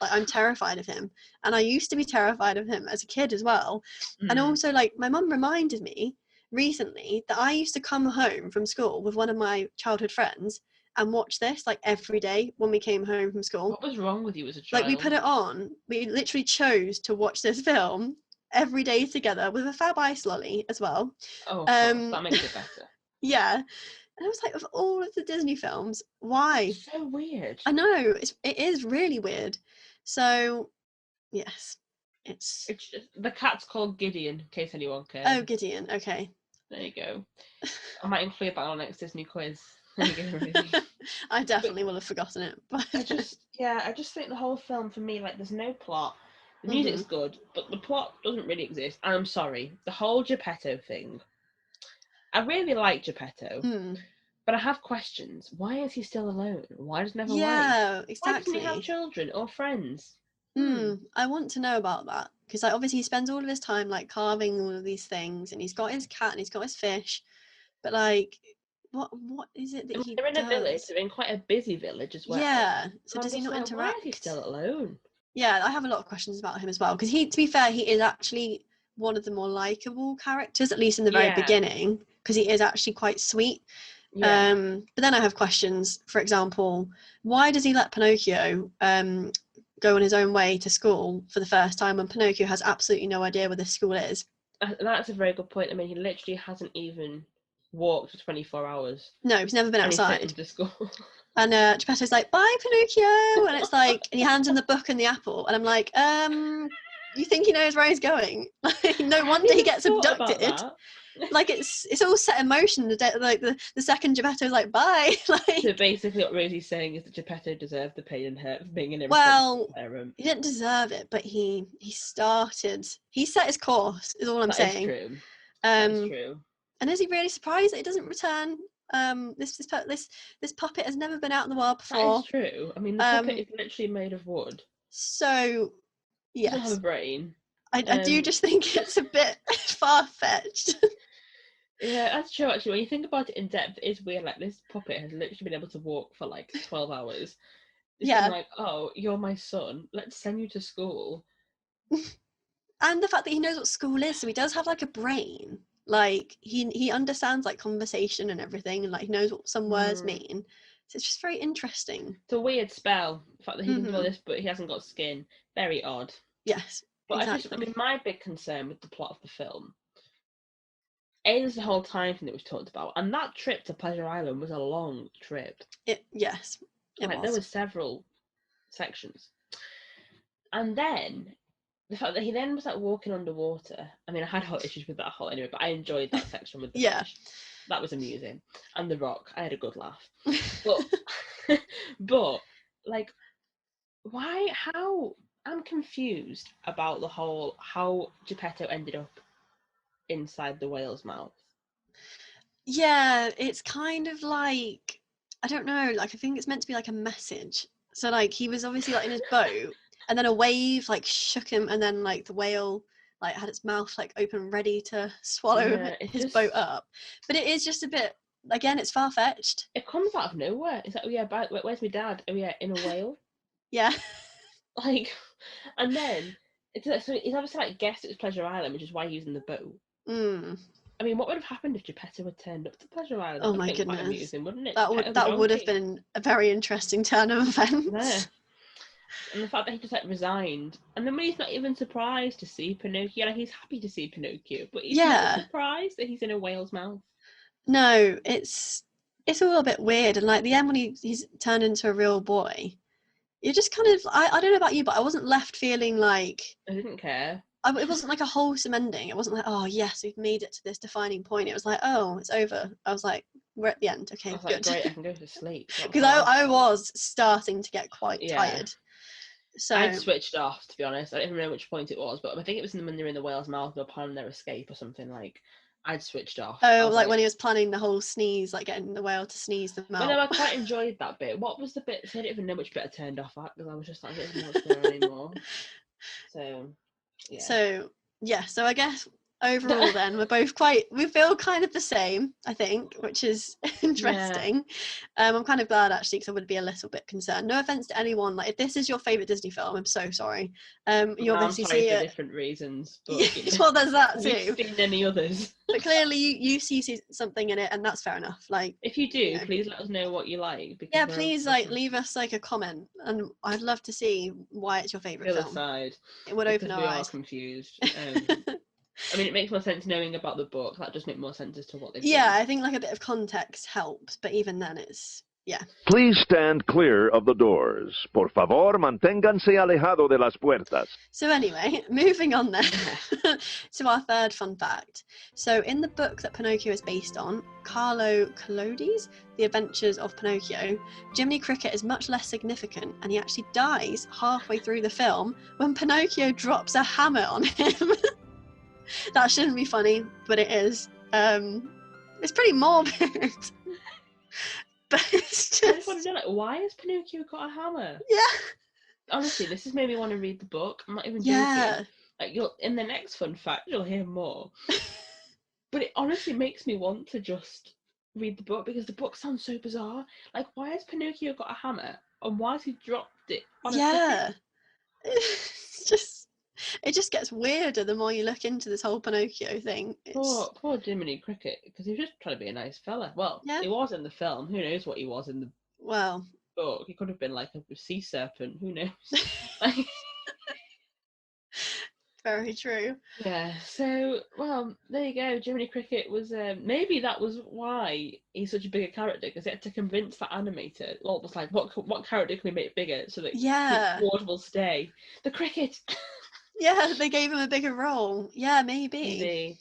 I'm terrified of him, and I used to be terrified of him as a kid as well. And also, like my mum reminded me recently that I used to come home from school with one of my childhood friends and watch this like every day when we came home from school. What was wrong with you as a child? Like we put it on. We literally chose to watch this film every day together with a Fab Ice lolly as well. Oh, that makes it better. Yeah. And I was like, of all of the Disney films, why? It's so weird. I know, it is really weird. So, yes, it's just, the cat's called Gideon, in case anyone cares. Oh, Gideon. Okay. There you go. I might include that on our next Disney quiz. I definitely will have forgotten it. But I just think the whole film for me, like, there's no plot. The music's good, but the plot doesn't really exist. And I'm sorry, the whole Geppetto thing. I really like Geppetto, but I have questions. Why is he still alone? Why doesn't he have a wife? Yeah, exactly. Why doesn't he have children or friends? I want to know about that, because like obviously he spends all of his time like carving all of these things, and he's got his cat and he's got his fish, but like what is it that he They're in does? a village. They're in quite a busy village as well. Yeah. So does he not like, interact? Why is he still alone? Yeah, I have a lot of questions about him as well, because to be fair, he is actually one of the more likable characters, at least in the very beginning, because he is actually quite sweet. Yeah. But then I have questions. For example, why does he let Pinocchio go on his own way to school for the first time when Pinocchio has absolutely no idea where this school is? That's a very good point. I mean, he literally hasn't even walked for 24 hours. No, he's never been And he's outside. sitting to school. And Geppetto's like, bye, Pinocchio. And it's like, and he hands him the book and the apple. And I'm like, you think he knows where he's going? Like, no wonder he gets abducted. Like, it's all set in motion. The second Geppetto's like, bye. Like, so basically what Rosie's saying is that Geppetto deserved the pain and hurt of being an irresponsible parent. He didn't deserve it, but he set his course, is all I'm saying. That is true. That is true. And is he really surprised that he doesn't return? This puppet has never been out in the world before. That is true. I mean, the puppet is literally made of wood. So, yes. It doesn't have a brain. I do just think it's a bit far-fetched. Yeah, that's true, actually. When you think about it in depth, it is weird. Like, this puppet has literally been able to walk for, like, 12 hours. It's like, oh, you're my son. Let's send you to school. And the fact that he knows what school is, so he does have, like, a brain. Like, he understands, like, conversation and everything, and, like, he knows what some words mean. So it's just very interesting. It's a weird spell. The fact that he can do all this, but he hasn't got skin. Very odd. Yes, but exactly. I mean, my big concern with the plot of the film, there's the whole time thing that was talked about, and that trip to Pleasure Island was a long trip. Yes, it was. There were several sections. And then the fact that he then was like walking underwater. I mean, I had hot issues with that whole anyway, but I enjoyed that section with the fish. That was amusing. And the rock, I had a good laugh. But like, why? How? I'm confused about the whole how Geppetto ended up inside the whale's mouth. Yeah, it's kind of like, I don't know, like I think it's meant to be like a message. So like he was obviously like in his boat, and then a wave like shook him, and then like the whale like had its mouth like open, ready to swallow his boat up. But it is just a bit, again, it's far-fetched. It comes out of nowhere. It's like, oh yeah, where's my dad? Oh yeah, in a whale. Yeah. Like, and then so he's obviously like guessed it was Pleasure Island, which is why he's in the boat. I mean, what would have happened if Geppetto had turned up to Pleasure Island? Oh my goodness, quite amusing, wouldn't it? That would have been a very interesting turn of events. Yeah. And the fact that he just like resigned, and then when he's not even surprised to see Pinocchio, like he's happy to see Pinocchio, but he's not surprised that he's in a whale's mouth. No, it's all a bit weird, and like the end when he's turned into a real boy, you're just kind of, I don't know about you, but I wasn't left feeling like I didn't care. It wasn't like a wholesome ending. It wasn't like, oh yes, we've made it to this defining point. It was like, oh, it's over. I was like, we're at the end. Okay, good. Like, great, I can go to sleep. Because I was starting to get quite tired. So I'd switched off, to be honest. I don't even know which point it was, but I think it was when they're in the whale's mouth, they're planning their escape or something. Like, I'd switched off. Oh, like when he was planning the whole sneeze, like getting the whale to sneeze them out. Well, no, I quite enjoyed that bit. What was the bit? So I don't even know which bit I turned off at, because I was just like, I don't even know what's going on anymore. So, yeah. So I guess overall then we feel kind of the same, I think, which is interesting. I'm kind of glad actually, because I would be a little bit concerned. No offense to anyone, like if this is your favorite Disney film, I'm so sorry. You obviously see it for different reasons, but well, there's that too. Have you seen any others? But clearly you see something in it, and that's fair enough. Like, if you do, please let us know what you like. Yeah, please leave us like a comment, and I'd love to see why it's your favorite film. Side. It would open our eyes. We are confused. I mean, it makes more sense knowing about the book. That does make more sense as to what they've done. I think like a bit of context helps, but even then it's, Please stand clear of the doors. Por favor, manténganse alejado de las puertas. So anyway, moving on then to our third fun fact. So in the book that Pinocchio is based on, Carlo Collodi's The Adventures of Pinocchio, Jiminy Cricket is much less significant, and he actually dies halfway through the film when Pinocchio drops a hammer on him. That shouldn't be funny, but it is. It's pretty morbid. But it's just... I just want to know, like, why has Pinocchio got a hammer? Yeah. Honestly, this has made me want to read the book. I'm not even joking. Like, in the next fun fact, you'll hear more. But it honestly makes me want to just read the book, because the book sounds so bizarre. Like, why has Pinocchio got a hammer? And why has he dropped it on a cricket? it just gets weirder the more you look into this whole Pinocchio thing. Poor Jiminy Cricket, because he was just trying to be a nice fella. Well, Yeah. he was in the film. Who knows what he was in the book? He could have been like a sea serpent. Who knows? Like, very true. yeah. So, well, there you go. Jiminy Cricket was maybe that was why he's such a bigger character, because he had to convince that animator. Well, it was like, what character can we make bigger so that Ward will stay? The cricket. Yeah, they gave him a bigger role. Yeah, maybe.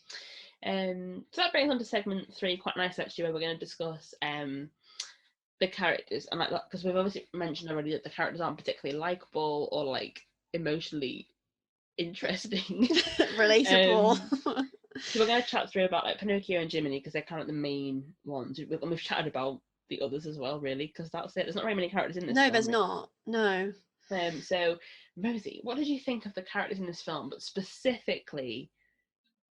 So that brings on to segment 3, quite nice actually, where we're going to discuss the characters, and like that, because we've obviously mentioned already that the characters aren't particularly likable or like emotionally interesting, relatable. So we're going to chat through about like Pinocchio and Jiminy, because they're kind of the main ones, and we've chatted about the others as well, really, because that's it. There's not very many characters in this film. No, there's not. No. So Rosie, what did you think of the characters in this film, but specifically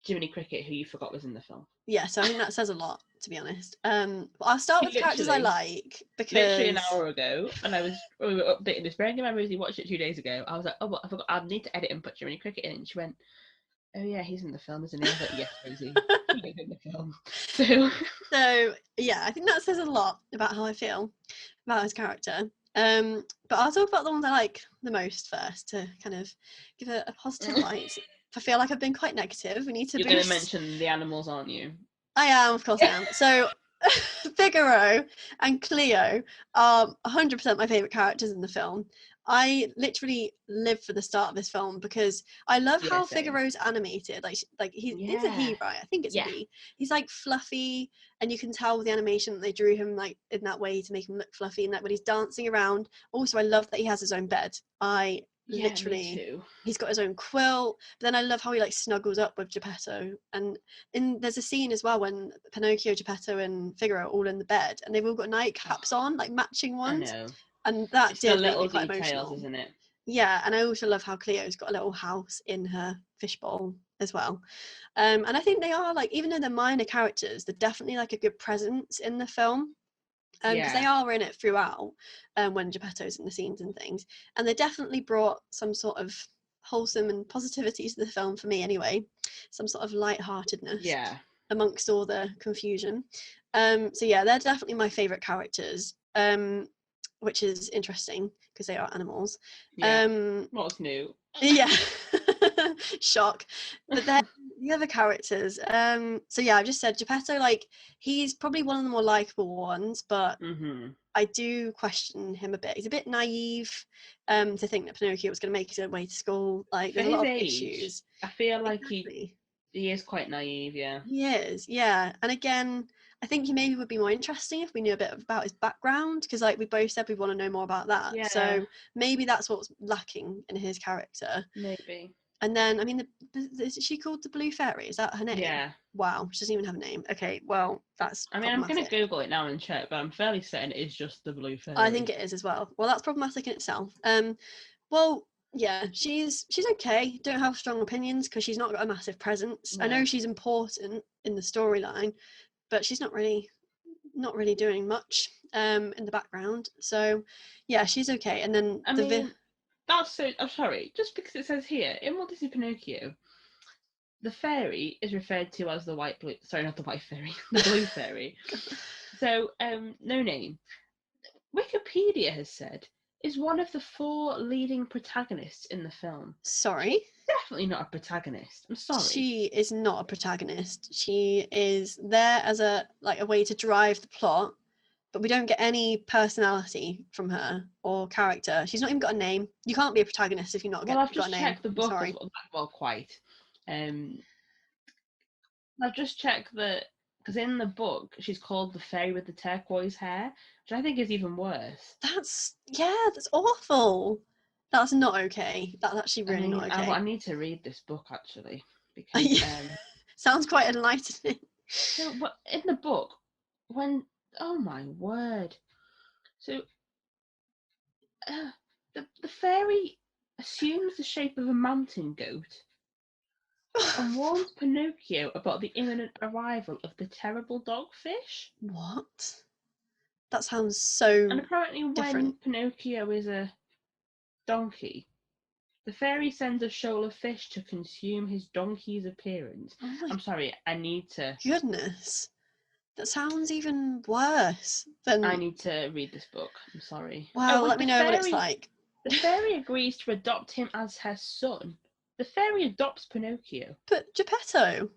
Jiminy Cricket, who you forgot was in the film? Yeah, so I think that says a lot, to be honest. But I'll start with characters I like, because literally an hour ago, and we were updating this. Bearing in mind, Rosie watched it 2 days ago. I was like, oh, I forgot. I need to edit and put Jiminy Cricket in. And she went, oh yeah, he's in the film, isn't he? I was like, yes, Rosie, he's in the film. So yeah, I think that says a lot about how I feel about his character. But I'll talk about the ones I like the most first, to kind of give a positive light. I feel like I've been quite negative. We need to You're going to mention the animals, aren't you? I am, of course I am. So Figaro and Cleo are 100% my favourite characters in the film. I literally live for the start of this film, because I love how Figaro's animated. Like he's a he, right? I think it's a he. He's like fluffy, and you can tell with the animation that they drew him like in that way to make him look fluffy, and that when he's dancing around. Also, I love that he has his own bed. Literally, he's got his own quilt. But then I love how he like snuggles up with Geppetto, and there's a scene as well when Pinocchio, Geppetto, and Figaro are all in the bed, and they've all got nightcaps on, like matching ones. I know. And that did make me quite details, emotional, isn't it? Yeah, and I also love how Cleo's got a little house in her fishbowl as well. And I think they are like, even though they're minor characters, they're definitely like a good presence in the film. Because they are in it throughout, when Geppetto's in the scenes and things, and they definitely brought some sort of wholesome and positivity to the film, for me anyway, some sort of lightheartedness amongst all the confusion. So yeah, they're definitely my favourite characters, which is interesting because they are animals. What's new? Yeah. Shock. But then the other characters, so yeah, I've just said Geppetto, like he's probably one of the more likable ones, but I do question him a bit. He's a bit naive, to think that Pinocchio was going to make his own way to school. Like there's a lot of issues. I feel like he is quite naive. He is, and again, I think he maybe would be more interesting if we knew a bit about his background, because like we both said we want to know more about that. So maybe that's what's lacking in his character. Maybe. And then, I mean, is she called the Blue Fairy? Is that her name? Yeah. Wow, she doesn't even have a name. Okay, well, that's I mean, I'm going to Google it now and check, but I'm fairly certain it is just the Blue Fairy. I think it is as well. Well, that's problematic in itself. Well, yeah, she's okay. Don't have strong opinions because she's not got a massive presence. No. I know she's important in the storyline, but she's not really doing much in the background. So, yeah, she's okay. And then that's so. I'm sorry, just because it says here in Walt Disney Pinocchio, the fairy is referred to as the blue. Sorry, not the white fairy, the blue fairy. So, no name. Wikipedia has said is one of the 4 leading protagonists in the film. Sorry? She's definitely not a protagonist. I'm sorry. She is not a protagonist. She is there as a way to drive the plot, but we don't get any personality from her or character. She's not even got a name. You can't be a protagonist if you've not got a name. Well, I've just checked the book. Well, quite. I've just checked because in the book she's called the fairy with the turquoise hair, which I think is even worse. That's awful. That's not okay. That's actually really not okay. I need to read this book actually, because sounds quite enlightening. So, in the book, oh my word! So, the fairy assumes the shape of a mountain goat and warns Pinocchio about the imminent arrival of the terrible dogfish. What? That sounds so. And apparently, different. when Pinocchio is a donkey, The fairy sends a shoal of fish to consume his donkey's appearance. Oh my I'm sorry, I need to goodness. That sounds even worse than... I need to read this book. I'm sorry. Well, wait, let me know what it's like. The fairy agrees to adopt him as her son. The fairy adopts Pinocchio. But Geppetto,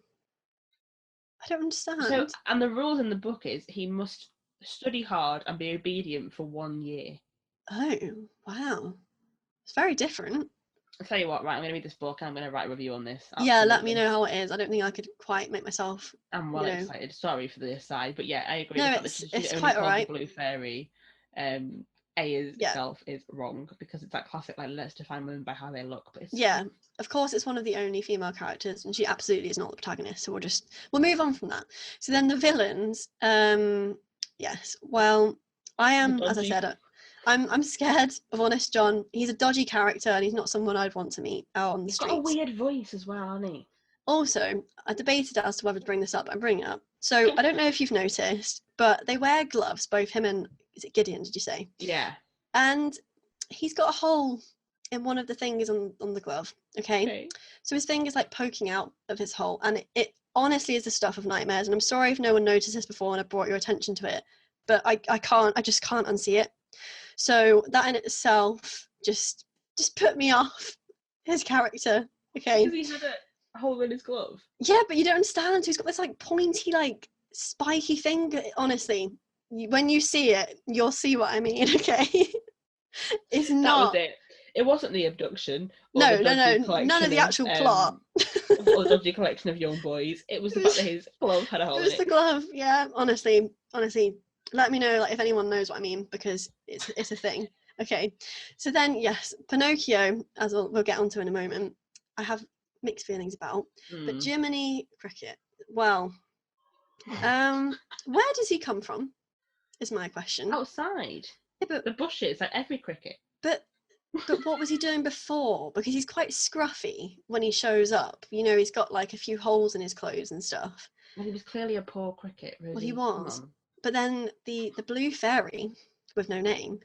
I don't understand. So, and the rules in the book is he must study hard and be obedient for 1 year. Oh, wow. It's very different. I'll tell you what, right, I'm going to read this book and I'm going to write a review on this. Yeah, let me know how it is. I don't think I could quite make myself... I'm well excited. Sorry for the aside, but yeah, I agree. No, it's quite all right. The Blue Fairy. Itself is wrong because it's that classic, like, let's define women by how they look. But yeah, of course, it's one of the only female characters, and she absolutely is not the protagonist. So we'll move on from that. So then the villains. Yes. Well, I am, as I said, I'm scared of Honest John. He's a dodgy character, and he's not someone I'd want to meet out on the streets. He's got a weird voice as well, hasn't he? Also, I debated as to whether to bring this up. I'm bringing it up. So I don't know if you've noticed, but they wear gloves, both him and, is it Gideon, did you say? Yeah. And he's got a hole in one of the things on the glove, okay? So his finger's like poking out of his hole, and it honestly is the stuff of nightmares. And I'm sorry if no one noticed this before and I brought your attention to it, but I just can't unsee it. So that in itself just put me off his character, okay? Because he had a hole in his glove. Yeah, but you don't understand. He's got this like pointy, like spiky thing. Honestly, when you see it, you'll see what I mean, okay? It's not. That was it. It wasn't the abduction. No. None of the actual plot. Or the dodgy collection of young boys. It was the fact that his glove had a hole in it. It was the glove, yeah. Honestly, let me know, like, if anyone knows what I mean, because it's a thing. Okay, so then yes, Pinocchio, as we'll get onto in a moment, I have mixed feelings about. But Jiminy Cricket, well, where does he come from? Is my question. Outside. Yeah, but the bushes, like every cricket. But what was he doing before? Because he's quite scruffy when he shows up. You know, he's got like a few holes in his clothes and stuff. Well, he was clearly a poor cricket, Rosie. Well, he was. But then the blue fairy, with no name,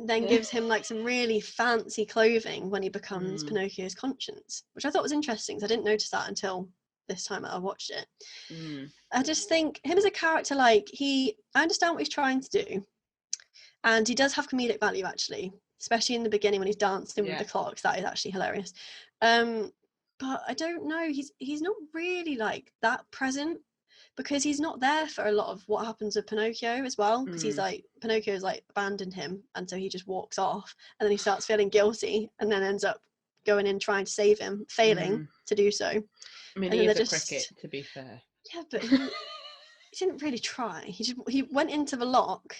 then gives him like some really fancy clothing when he becomes Pinocchio's conscience, which I thought was interesting because I didn't notice that until this time that I watched it. I just think him as a character, like, I understand what he's trying to do, and he does have comedic value, actually, especially in the beginning when he's dancing with the clocks. That is actually hilarious. But I don't know, he's not really like that present, because he's not there for a lot of what happens with Pinocchio as well, because he's like, Pinocchio's like abandoned him, and so he just walks off, and then he starts feeling guilty, and then ends up going in trying to save him, failing to do so. I mean, he is a cricket, to be fair. Yeah, but he didn't really try. He went into the lock,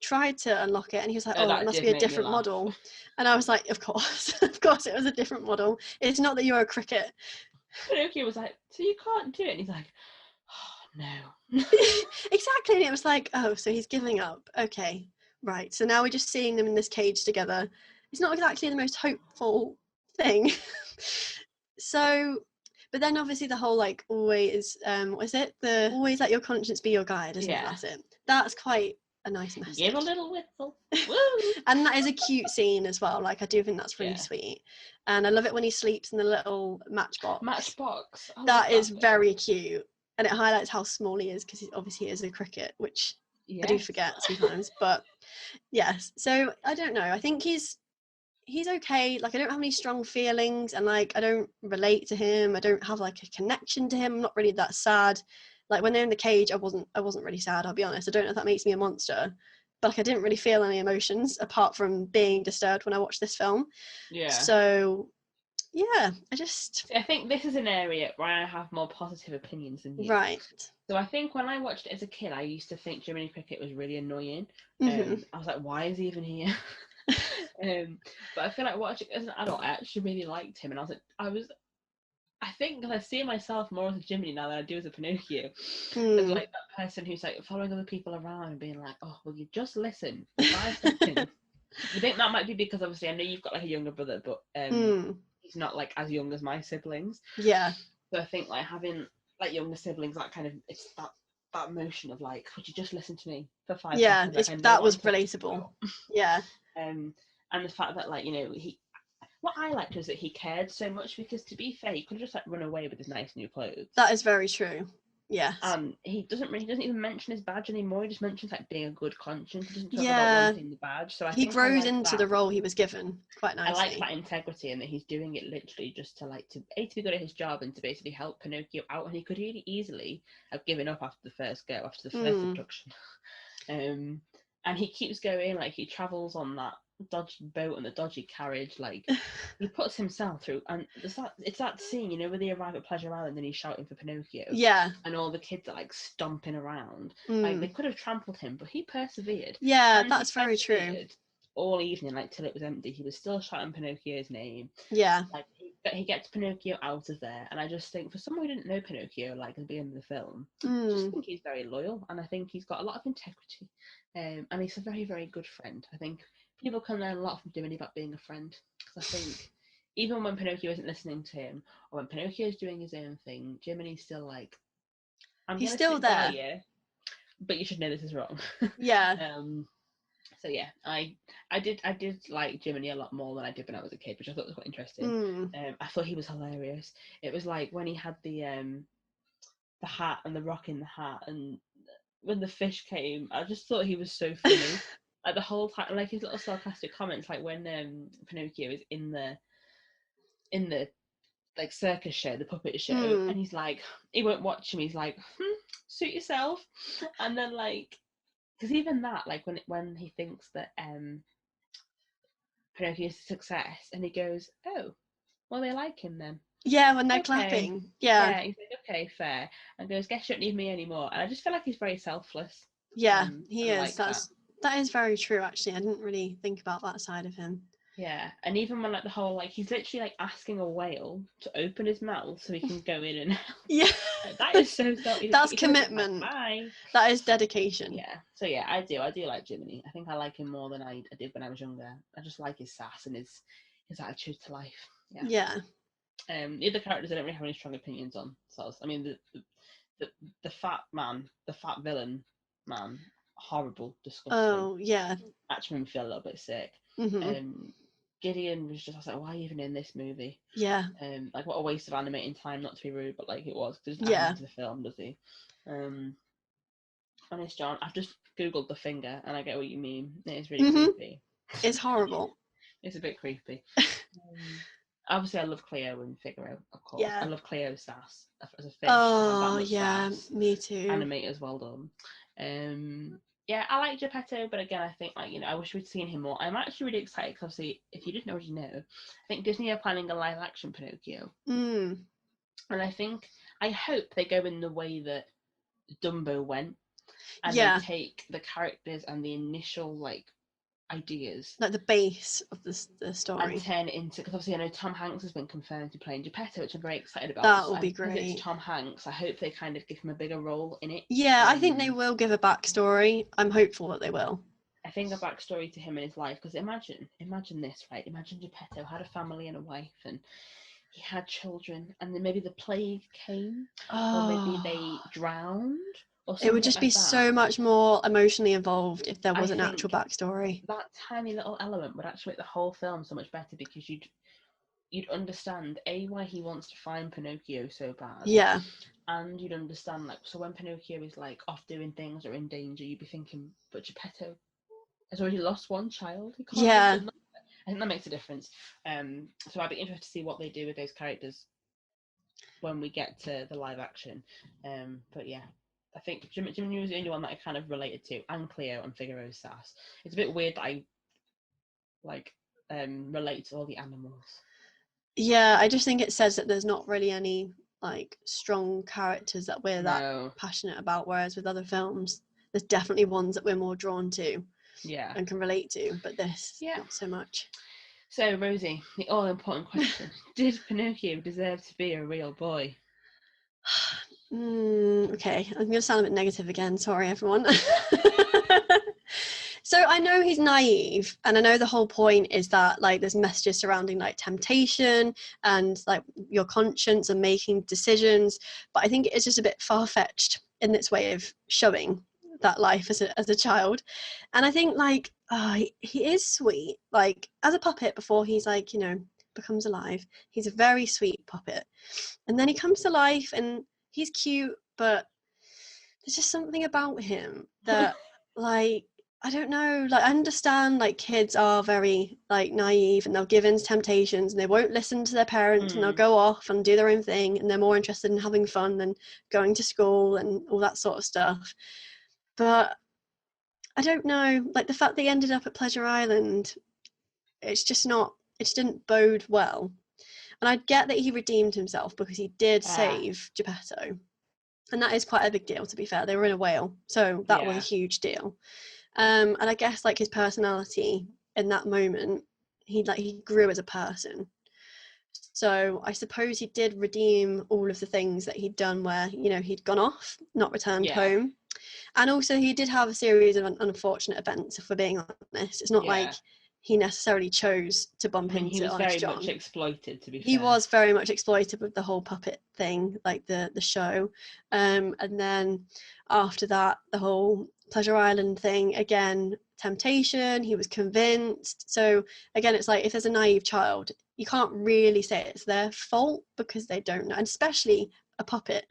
tried to unlock it, and he was like, oh, it must be a different model. And I was like, of course it was a different model. It's not that you're a cricket. Pinocchio was like, so you can't do it? And he's like, oh, no. Exactly. And it was like, oh, so he's giving up. Okay, right. So now we're just seeing them in this cage together. It's not exactly the most hopeful thing. So, but then obviously the whole, like, always, what is it? The always let your conscience be your guide, isn't it? That's it. That's quite a nice message. Give a little whistle. And that is a cute scene as well. Like, I do think that's really sweet. And I love it when he sleeps in the little matchbox. That is very cute. And it highlights how small he is, because he obviously is a cricket, which I do forget sometimes. But yes, so I don't know. I think he's okay. Like, I don't have any strong feelings, and like, I don't relate to him. I don't have like a connection to him. I'm not really that sad. Like, when they're in the cage, I wasn't really sad, I'll be honest. I don't know if that makes me a monster, but like, I didn't really feel any emotions apart from being disturbed when I watched this film. Yeah. So yeah, I think this is an area where I have more positive opinions than you. Right. So I think when I watched it as a kid, I used to think Jiminy Cricket was really annoying. I was like, why is he even here? But I feel like watching it as an adult, I actually really liked him, and I think I see myself more as a Jiminy now than I do as a Pinocchio. As like that person who's like following other people around and being like, oh, will you just listen for 5 seconds? I think that might be because obviously I know you've got like a younger brother, but he's not like as young as my siblings. Yeah. So I think like having like younger siblings, that kind of, it's that motion of like, would you just listen to me for 5 seconds? Yeah, that was relatable. Yeah. And the fact that, like, you know, what I liked was that he cared so much, because to be fair, he could have just like run away with his nice new clothes. That is very true. Yes. He doesn't even mention his badge anymore. He just mentions like being a good conscience. He doesn't talk about wanting the badge. So he grows into the role he was given quite nicely. I like that integrity, and that he's doing it literally just to like to be good at his job and to basically help Pinocchio out. And he could really easily have given up after the first abduction. And he keeps going. Like, he travels on that dodgy boat and the dodgy carriage. Like, he puts himself through. And it's that scene, you know, where they arrive at Pleasure Island and he's shouting for Pinocchio. Yeah. And all the kids are like stomping around. Like, they could have trampled him, but he persevered. Yeah, that's very true. All evening, like till it was empty, he was still shouting Pinocchio's name. Yeah. Like, he gets Pinocchio out of there, and I just think, for someone who didn't know Pinocchio, like, at the beginning of the film, I just think he's very loyal, and I think he's got a lot of integrity, and he's a very, very good friend. I think people can learn a lot from Jiminy about being a friend, because I think even when Pinocchio isn't listening to him, or when Pinocchio's doing his own thing, Jiminy's still like, he's still there. But you should know this is wrong. Yeah. So yeah, I did like Jiminy a lot more than I did when I was a kid, which I thought was quite interesting. I thought he was hilarious. It was like when he had the hat and the rock in the hat, and when the fish came, I just thought he was so funny. Like, the whole time, like his little sarcastic comments, like when Pinocchio is in the like circus show, the puppet show, and he's like, he won't watch him. He's like, suit yourself, and then like. Because even that, like when he thinks that Pinocchio is a success, and he goes, "Oh, well, they like him then." Yeah, when they're clapping. Yeah, he's like, "Okay, fair," and goes, "Guess you don't need me anymore." And I just feel like he's very selfless. Yeah, he is. Like that is very true. Actually, I didn't really think about that side of him. Yeah, and even when like the whole, like, he's literally like asking a whale to open his mouth so he can go in and out. Yeah, like, that is so that's commitment. Like, bye. That is dedication. Yeah. So yeah, I do like Jiminy. I think I like him more than I did when I was younger. I just like his sass and his attitude to life. Yeah. The other characters I don't really have any strong opinions on. So I mean, the fat man, the fat villain man, horrible, disgusting. Oh yeah. Actually made me feel a little bit sick. Gideon was just, I was like, why even in this movie? Yeah. Like, what a waste of animating time, not to be rude, but like it was. Because he doesn't add into the film, does he? Honest John, I've just googled the finger and I get what you mean. It is really creepy. It's horrible. It's a bit creepy. Obviously, I love Cleo and Figaro, of course. Yeah. I love Cleo's sass as a fish. Oh yeah, sass. Me too. Animators, well done. Yeah, I like Geppetto, but again, I think, like, you know, I wish we'd seen him more. I'm actually really excited because, obviously, if you didn't already know, I think Disney are planning a live-action Pinocchio. And I hope they go in the way that Dumbo went, and they take the characters and the initial, like, ideas, like the base of the story, and turn it into, because obviously I know Tom Hanks has been confirmed to be playing Geppetto, which I'm very excited about. That will be great. Because it's Tom Hanks, I hope they kind of give him a bigger role in it. Yeah, I think they will give a backstory. I'm hopeful that they will. I think a backstory to him and his life, because imagine this, right? Imagine Geppetto had a family and a wife, and he had children, and then maybe the plague came, or maybe they drowned. It would just be so much more emotionally involved if there was an actual backstory. That tiny little element would actually make the whole film so much better, because you'd understand why he wants to find Pinocchio so bad. Yeah. And you'd understand, like, so when Pinocchio is like off doing things or in danger, you'd be thinking, but Geppetto has already lost one child. He can't. Yeah. I think that makes a difference. So I'd be interested to see what they do with those characters when we get to the live action. But yeah. I think Jiminy was the only one that I kind of related to, and Cleo and Figaro's sass. It's a bit weird that I relate to all the animals. Yeah, I just think it says that there's not really any like strong characters that we're that passionate about, whereas with other films, there's definitely ones that we're more drawn to, and can relate to. But this, not so much. So Rosie, the all important question: did Pinocchio deserve to be a real boy? Okay, I'm going to sound a bit negative again. Sorry, everyone. So I know he's naive, and I know the whole point is that, like, there's messages surrounding like temptation and like your conscience and making decisions. But I think it's just a bit far-fetched in its way of showing that life as a child. And I think, like, he is sweet, like as a puppet before he's like, you know, becomes alive. He's a very sweet puppet. And then he comes to life and he's cute, but there's just something about him that, like, I don't know, like, I understand, like, kids are very, like, naive and they'll give in to temptations and they won't listen to their parents and they'll go off and do their own thing and they're more interested in having fun than going to school and all that sort of stuff. But I don't know, like, the fact that he ended up at Pleasure Island, it's just not, it just didn't bode well. And I get that he redeemed himself because he did save Geppetto. And that is quite a big deal, to be fair. They were in a whale, so that was a huge deal. And I guess, like, his personality in that moment, he grew as a person. So I suppose he did redeem all of the things that he'd done where, you know, he'd gone off, not returned home. And also he did have a series of unfortunate events, if we're being honest. It's not like he necessarily chose to bump into he was Honest very John. much exploited, to be fair. He was very much exploited with the whole puppet thing, like the show. And then after that, the whole Pleasure Island thing, again, temptation, he was convinced. So again, it's like, if there's a naive child, you can't really say it's their fault because they don't know, and especially a puppet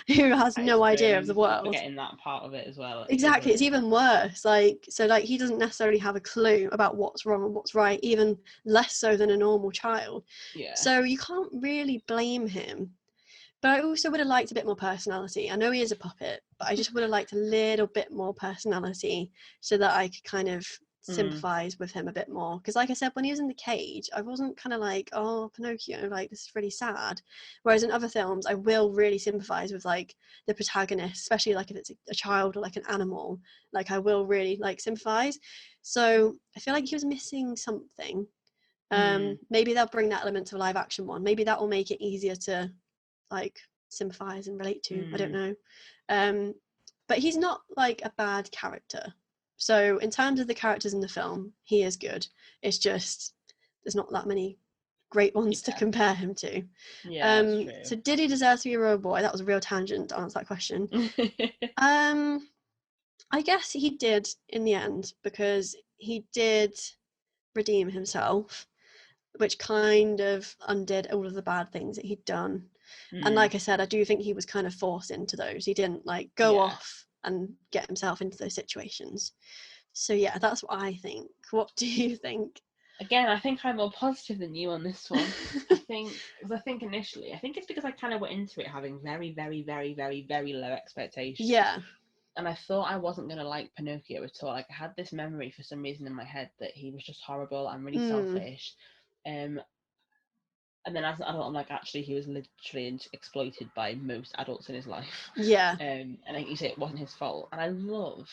who has no idea of the world. Forgetting that part of it as well. Exactly, it's even worse. Like, so, like, he doesn't necessarily have a clue about what's wrong and what's right, even less so than a normal child. So you can't really blame him. But I also would have liked a bit more personality. I know he is a puppet, but I just would have liked a little bit more personality so that I could kind of sympathize with him a bit more. Because, like I said, when he was in the cage, I wasn't kind of like, oh, Pinocchio, like, this is really sad. Whereas in other films, I will really sympathize with, like, the protagonist, especially, like, if it's a child or, like, an animal. Like, I will really, like, sympathize. So I feel like he was missing something. Maybe they'll bring that element to a live action one. Maybe that will make it easier to, like, sympathize and relate to. I don't know. But he's not, like, a bad character. So in terms of the characters in the film, he is good. It's just there's not that many great ones to compare him to. That's true. So did he deserve to be a royal boy? That was a real tangent to answer that question. I guess he did in the end, because he did redeem himself, which kind of undid all of the bad things that he'd done. And like I said, I do think he was kind of forced into those. He didn't, like, go off and get himself into those situations. So yeah, that's what I think. What do you think? Again, I think I'm more positive than you on this one. I think initially, I think it's because I kind of went into it having very, very, very, very, very low expectations. Yeah. And I thought I wasn't going to like Pinocchio at all. Like, I had this memory for some reason in my head that he was just horrible and really selfish. And then as an adult, I'm like, actually, he was literally exploited by most adults in his life. Yeah. And like you say, it wasn't his fault. And I love,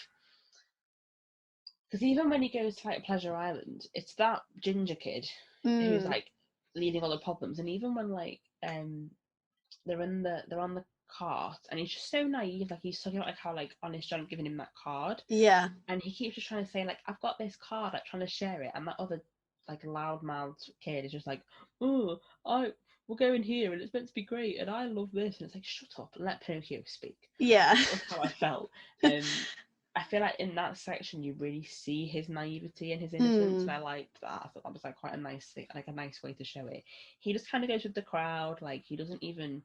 because even when he goes to, like, Pleasure Island, it's that ginger kid who's, like, leading all the problems. And even when, like, they're on the cart, and he's just so naive. Like, he's talking about, like, how, like, Honest John giving him that card. Yeah. And he keeps just trying to say, like, I've got this card, like, trying to share it. And that other, like, loud-mouthed kid is just like, oh, we'll go in here and it's meant to be great and I love this. And it's like, shut up and let Pinocchio speak. Yeah. That's how I felt. I feel like in that section you really see his naivety and his innocence, and I liked that. I thought that was, like, quite a nice thing, like a nice way to show it. He just kind of goes with the crowd. Like, he doesn't even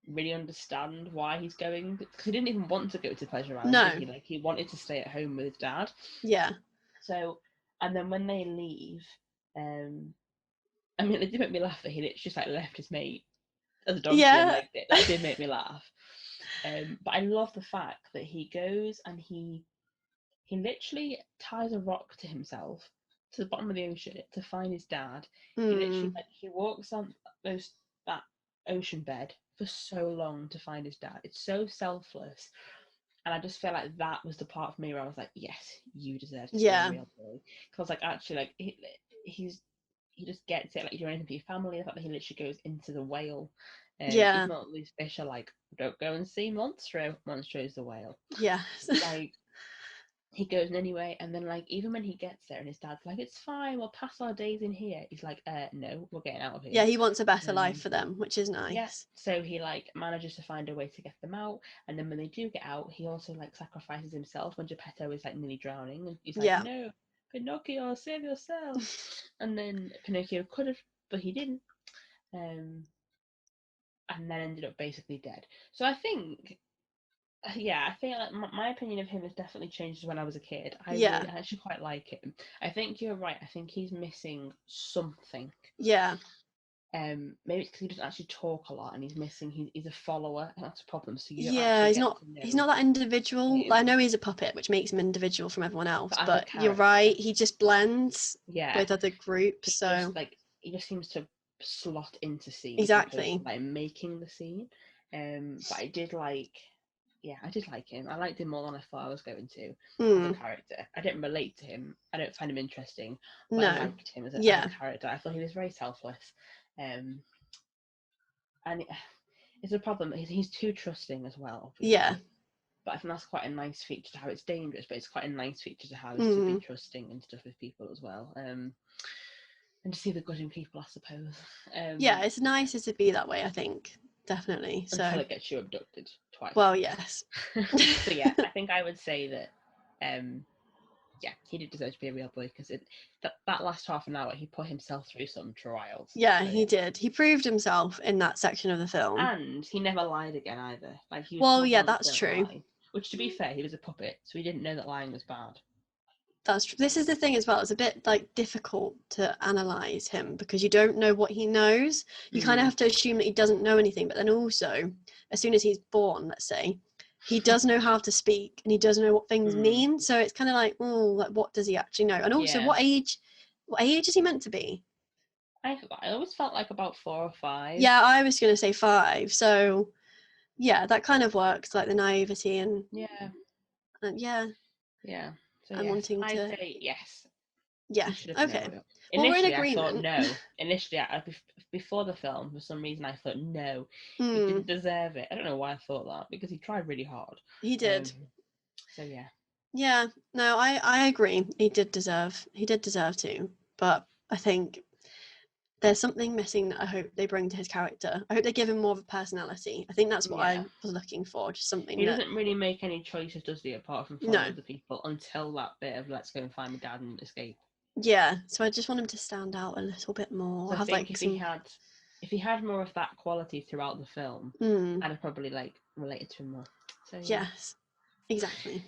really understand why he's going, because he didn't even want to go to Pleasure Island. No. Did he? Like, he wanted to stay at home with his dad. Yeah. So, and then when they leave, I mean, it did make me laugh that he literally just, like, left his mate as a donkey and legged it. That did make me laugh. But I love the fact that he goes and he literally ties a rock to himself to the bottom of the ocean to find his dad. He literally, like, he walks on that ocean bed for so long to find his dad. It's so selfless. And I just feel like that was the part for me where I was like, yes, you deserve to be a real boy. Because I was like, actually, like, he just gets it. Like, you do anything for your family. The fact that he literally goes into the whale. Even though these fish are like, don't go and see Monstro. Monstro is the whale. Yeah. Like, he goes in anyway, and then, like, even when he gets there and his dad's like, it's fine, we'll pass our days in here. He's like, no, we're getting out of here. Yeah, he wants a better life for them, which is nice. Yeah, so he, like, manages to find a way to get them out, and then when they do get out, he also, like, sacrifices himself when Geppetto is, like, nearly drowning, and he's like, no, Pinocchio, save yourself. And then Pinocchio could have but he didn't. And then ended up basically dead. So I think, yeah, I think like my opinion of him has definitely changed when I was a kid. I actually quite like him. I think you're right. I think he's missing something. Yeah. Maybe it's because he doesn't actually talk a lot, and he's missing. He's a follower, and that's a problem. So you he's not that individual. I know he's a puppet, which makes him individual from everyone else. But you're right. He just blends with other groups. So he just seems to slot into scenes. Exactly. Like making the scene. But I did like him. I liked him more than I thought I was going to as a character. I didn't relate to him. I don't find him interesting. But I liked him as a character. I thought he was very selfless. And it's a problem. He's too trusting as well. Obviously. Yeah. But I think that's quite a nice feature to have. It's dangerous, but it's quite a nice feature to have, is to be trusting and stuff with people as well. And to see the good in people, I suppose. It's nicer to be that way, I think. Definitely. Until it gets you abducted twice. Well, yes. So yeah, I think I would say that he did deserve to be a real boy, because that last half an hour he put himself through some trials. Yeah, so, he did. He proved himself in that section of the film. And he never lied again either. Like he was that's true. Lie, which, to be fair, he was a puppet, so he didn't know that lying was bad. That's true. This is the thing as well. It's a bit difficult to analyze him because you don't know what he knows. You kind of have to assume that he doesn't know anything. But then also, as soon as he's born, let's say, he does know how to speak and he does know what things mean. So it's kind of like, what does he actually know? And also, what age is he meant to be? I always felt like about 4 or 5. Yeah, I was going to say 5. So yeah, that kind of works, like the naivety and yeah. So I'm wanting to say yes. Yeah. Okay. Well, we're in agreement. I thought no. Initially, before the film, for some reason, I thought no. He didn't deserve it. I don't know why I thought that, because he tried really hard. He did. So yeah. Yeah. No, I agree. He did deserve to, but I think there's something missing that I hope they bring to his character. I hope they give him more of a personality. I think that's what I was looking for, just something. He doesn't really make any choices, does he, apart from follow the people until that bit of let's go and find my dad and escape. Yeah, so I just want him to stand out a little bit more. So I think if he had more of that quality throughout the film, I'd have probably related to him more. So yes, exactly.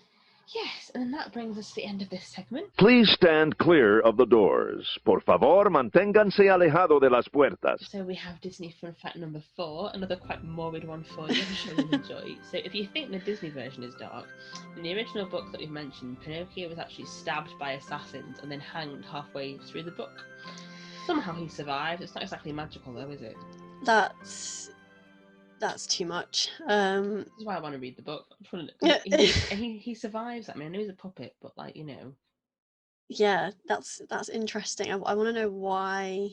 Yes, and that brings us to the end of this segment. Please stand clear of the doors. Por favor, manténganse alejado de las puertas. So we have Disney fun fact number 4, another quite morbid one for you, I'm sure you'll enjoy. So if you think the Disney version is dark, in the original book that we've mentioned, Pinocchio was actually stabbed by assassins and then hanged halfway through the book. Somehow he survived. It's not exactly magical though, is it? That's too much. This is why I want to read the book. He survives. I mean, I know he's a puppet, but Yeah, that's interesting. I want to know why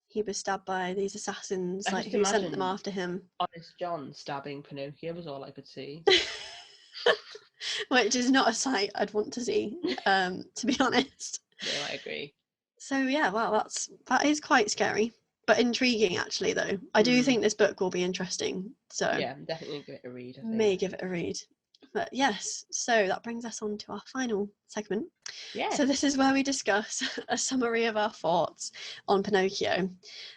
he was stabbed by these assassins. Who sent them after him? Honest John stabbing Pinocchio was all I could see. Which is not a sight I'd want to see, to be honest. Yeah, I agree. So yeah, well, that is quite scary. But intriguing, actually, though. I do think this book will be interesting. So yeah, definitely give it a read. May give it a read. But yes, so that brings us on to our final segment. Yeah. So this is where we discuss a summary of our thoughts on Pinocchio,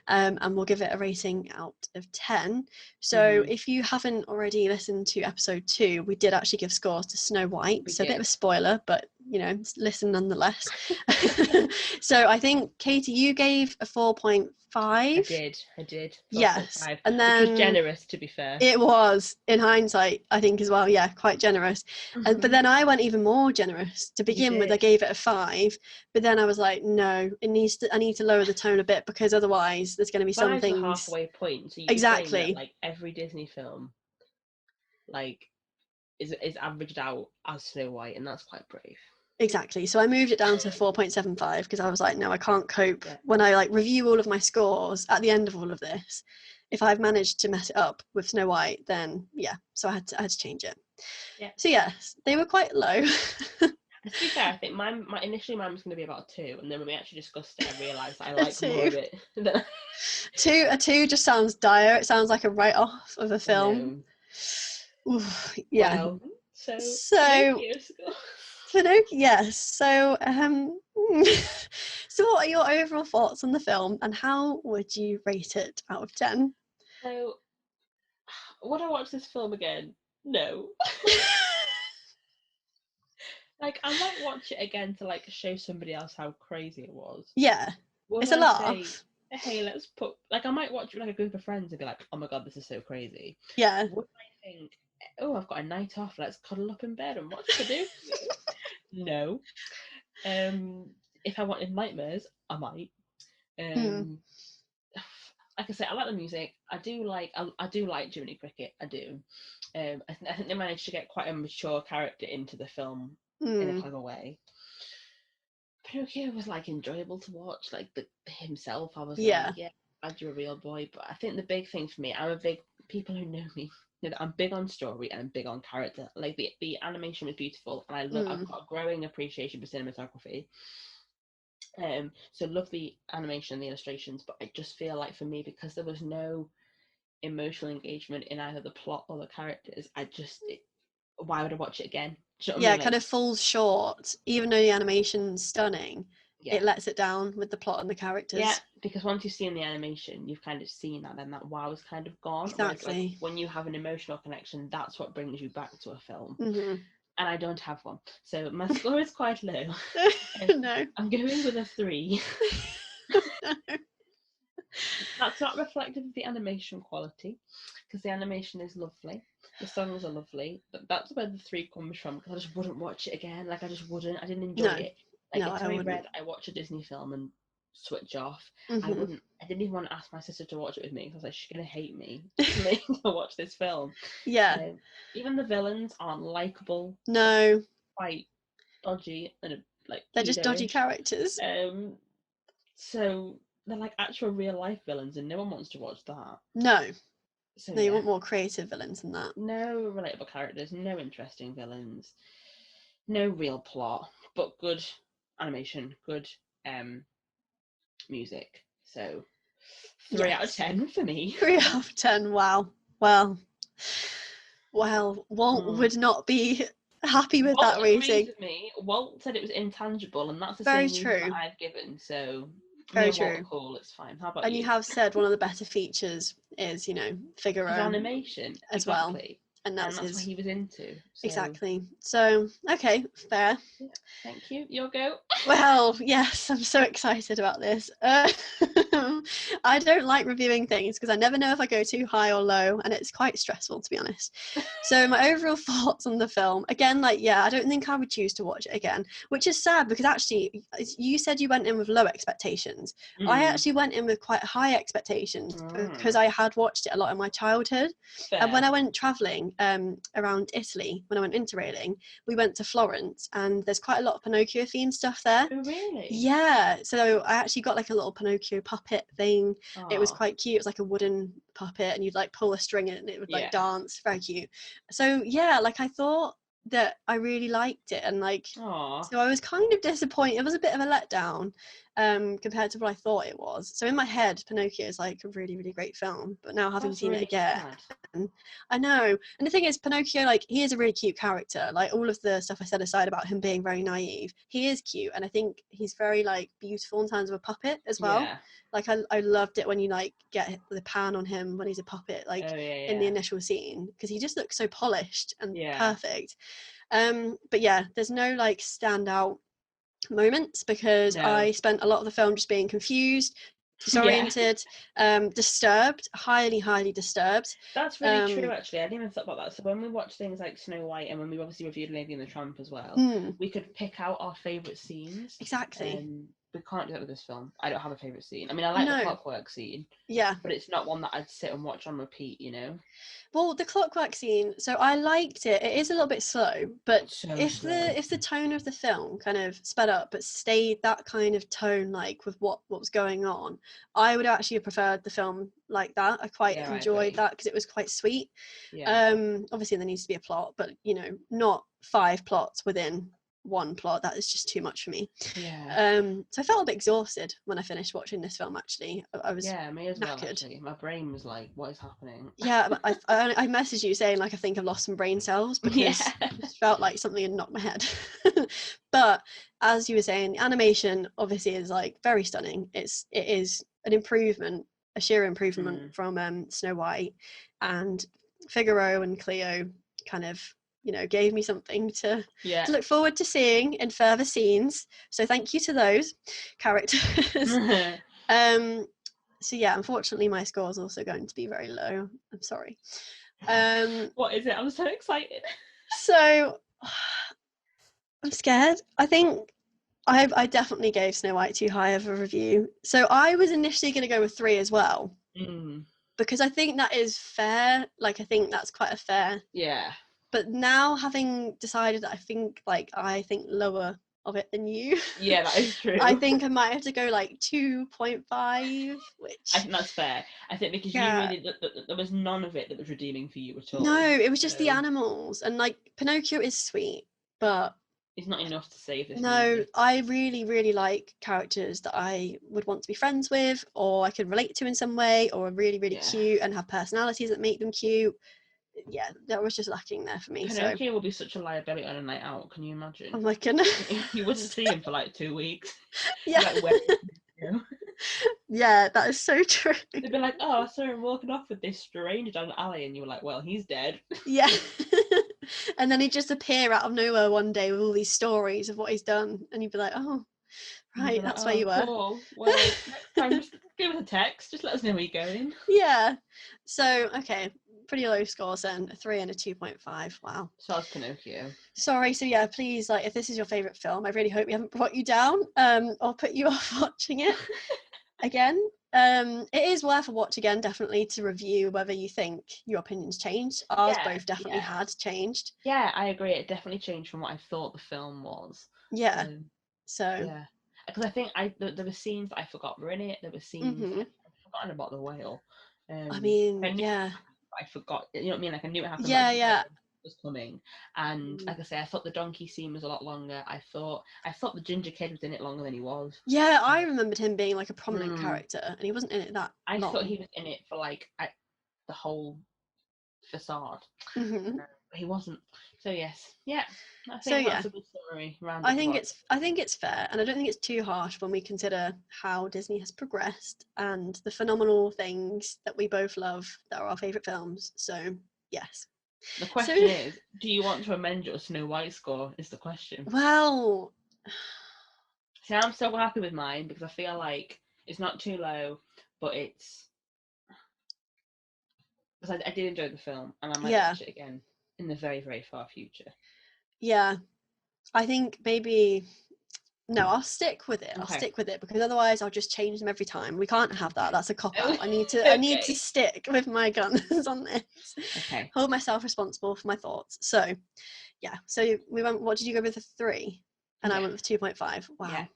and we'll give it a rating out of 10. So if you haven't already listened to episode 2, we did actually give scores to Snow White. So a bit of a spoiler, but listen nonetheless. So I think, Katie, you gave a 4.5. I did. Yes, and then which was generous, to be fair. It was, in hindsight, I think as well. Yeah, quite generous. But then I went even more generous. To begin with, I gave it a 5. But then I was like, no, I need to lower the tone a bit, because otherwise there's going to be some things. A halfway point. So exactly. That, every Disney film, is averaged out as Snow White, and that's quite brave. Exactly. So I moved it down to 4.75 because I was like, no, I can't cope. When I review all of my scores at the end of all of this, if I've managed to mess it up with Snow White, then yeah. So I had to change it. Yeah. So yes, they were quite low. To be fair, I think initially mine was going to be about a 2, and then when we actually discussed it, I realised that I like more of it. A 2 just sounds dire. It sounds like a write-off of a film. Oof, yeah. Wow. So Pinocchio, yes. So, so what are your overall thoughts on the film, and how would you rate it out of 10? So, would I watch this film again? No. Like, I might watch it again to like show somebody else how crazy it was. Yeah, Would it's a I say, laugh. hey, let's put like I might watch it with like a group of friends and be like, oh my god, this is so crazy. Yeah. Would I think, oh, I've got a night off, let's cuddle up in bed and watch Pinocchio? No. If I wanted nightmares, I might. Mm. Like I said, I like the music. I do like Jiminy Cricket. I do. I think they managed to get quite a mature character into the film in a clever way. Pinocchio was like enjoyable to watch. Like himself, I was like, yeah, glad you're a real boy. But I think the big thing for me, people who know me know that I'm big on story and I'm big on character. Like the animation was beautiful, and I've got a growing appreciation for cinematography. So love the animation and the illustrations, but I just feel like for me, because there was no emotional engagement in either the plot or the characters, why would I watch it again? Do you know what I mean? It kind of falls short. Even though the animation's stunning, it lets it down with the plot and the characters. Yeah, because once you've seen the animation, you've kind of seen that, then that wow is kind of gone. Exactly. Whereas, like, when you have an emotional connection, that's what brings you back to a film. And I don't have one, so my score is quite low. No, I'm going with a 3. That's not reflective of the animation quality, because the animation is lovely, the songs are lovely, but that's where the 3 comes from, because I just wouldn't watch it again. Like, I just wouldn't. I didn't enjoy it. Like, it's very rare that I watch a Disney film and switch off. I didn't even want to ask my sister to watch it with me, because I was like, she's gonna hate me for making her watch this film. Even the villains aren't likable. No, quite dodgy and like they're just dodgy characters. So they're like actual real life villains, and no one wants to watch that. No. So, you want more creative villains than that. No relatable characters, no interesting villains, no real plot, but good animation, good music. So 3 out of 10 for me. 3 out of 10. Wow. Well, Walt would not be happy with that rating. With me. Walt said it was intangible, and that's the Very same true. reason that I've given. So very me true. Walt are cool. It's fine. How about and you have said one of the better features is, Figaro his animation as well, and that's what he was into. So. Exactly. So okay, fair. Yeah, thank you. Your go. Well, yes, I'm so excited about this. I don't like reviewing things because I never know if I go too high or low, and it's quite stressful, to be honest. So my overall thoughts on the film, again, I don't think I would choose to watch it again, which is sad because actually you said you went in with low expectations. I actually went in with quite high expectations because I had watched it a lot in my childhood. Fair. And when I went travelling around Italy, when I went interrailing, we went to Florence, and there's quite a lot of Pinocchio themed stuff there. Oh, really? Yeah. So I actually got like a little Pinocchio puppet thing. Aww. It was quite cute. It was like a wooden puppet, and you'd like pull a string and it would like dance. Very cute. So yeah, I thought that I really liked it, and Aww. so I was kind of disappointed. It was a bit of a letdown compared to what I thought it was. So in my head, Pinocchio is like a really, really great film, but now having seen it again, I know. And the thing is, Pinocchio, he is a really cute character. All of the stuff I said aside about him being very naive, he is cute, and I think he's very beautiful in terms of a puppet as well. I loved it when you get the pan on him when he's a puppet, in the initial scene, because he just looks so polished and perfect. But yeah, there's no standout moments because I spent a lot of the film just being confused, disoriented, disturbed, highly disturbed. That's really true, actually. I didn't even thought about that. So when we watch things like Snow White, and when we obviously reviewed Lady and the Tramp as well, we could pick out our favourite scenes. Exactly. We can't do that with this film. I don't have a favourite scene. I mean, I like the clockwork scene. Yeah. But it's not one that I'd sit and watch on repeat, Well, the clockwork scene, so I liked it. It is a little bit slow, but if the tone of the film kind of sped up but stayed that kind of tone, with what was going on, I would actually have preferred the film like that. I quite enjoyed that because it was quite sweet. Obviously there needs to be a plot, but not 5 plots within one plot. That is just too much for me. Yeah. So I felt a bit exhausted when I finished watching this film. Actually, I was me as well. knackered. Actually, my brain was like, "What is happening?" Yeah, but I messaged you saying like I think I've lost some brain cells because it felt like something had knocked my head. But as you were saying, the animation obviously is like very stunning. It is an improvement, a sheer improvement from Snow White, and Figaro and Cleo kind of, you know, gave me something to look forward to seeing in further scenes. So thank you to those characters. So yeah, unfortunately my score is also going to be very low. I'm sorry. What is it? I'm so excited. So I'm scared. I think I definitely gave Snow White too high of a review. So I was initially going to go with 3 as well. Because I think that is fair. Like, I think that's quite a fair. Yeah. But now having decided that I think lower of it than you. Yeah, that is true. I think I might have to go like 2.5, which I think that's fair. I think because you really there was none of it that was redeeming for you at all. No, it was just the animals, and like Pinocchio is sweet, but it's not enough to save this movie. I really, really like characters that I would want to be friends with, or I could relate to in some way, or are really, really cute and have personalities that make them cute. Yeah, that was just lacking there for me. Pinocchio will be such a liability on a night out. Can you imagine? Oh my goodness! You wouldn't see him for like 2 weeks. Yeah. Like, yeah, that is so true. They'd be like, "Oh, I saw him walking off with this stranger down the alley," and you were like, "Well, he's dead." Yeah. And then he'd just appear out of nowhere one day with all these stories of what he's done, and you'd be like, "Oh, right, like, that's where you were." Cool. Well, next time, just give us a text. Just let us know where you're going. Yeah. So, okay, pretty low scores then, a 3 and a 2.5. Wow. So that's Pinocchio. Sorry. So yeah, please, like, if this is your favourite film, I really hope we haven't brought you down or put you off watching it again. It is worth a watch again, definitely, to review whether you think your opinions changed. Ours both definitely had changed. Yeah, I agree. It definitely changed from what I thought the film was. Yeah. So yeah, because I think there were scenes that I forgot were in it. There were scenes I'd forgotten about the whale. I mean, I forgot. You know what I mean? Like I knew it happened. Yeah. Was coming, and like I say, I thought the donkey scene was a lot longer. I thought the ginger kid was in it longer than he was. Yeah, I remembered him being like a prominent character, and he wasn't in it that long. I thought he was in it for like the whole facade. But he wasn't. So yes, yeah. I think that's a good story. I think it's fair, and I don't think it's too harsh when we consider how Disney has progressed and the phenomenal things that we both love that are our favourite films. So yes. The question is, do you want to amend your Snow White score? Is the question. Well, see, I'm so happy with mine because I feel like it's not too low, but it's because I did enjoy the film, and I might watch it again in the very, very far future. Yeah, I think maybe. No, I'll stick with it. I'll stick with it because otherwise I'll just change them every time. We can't have that. That's a cop out. I need to stick with my guns on this. Okay. Hold myself responsible for my thoughts. So, yeah. So we went. What did you go with? A 3, and I went with 2.5. Wow. Yeah.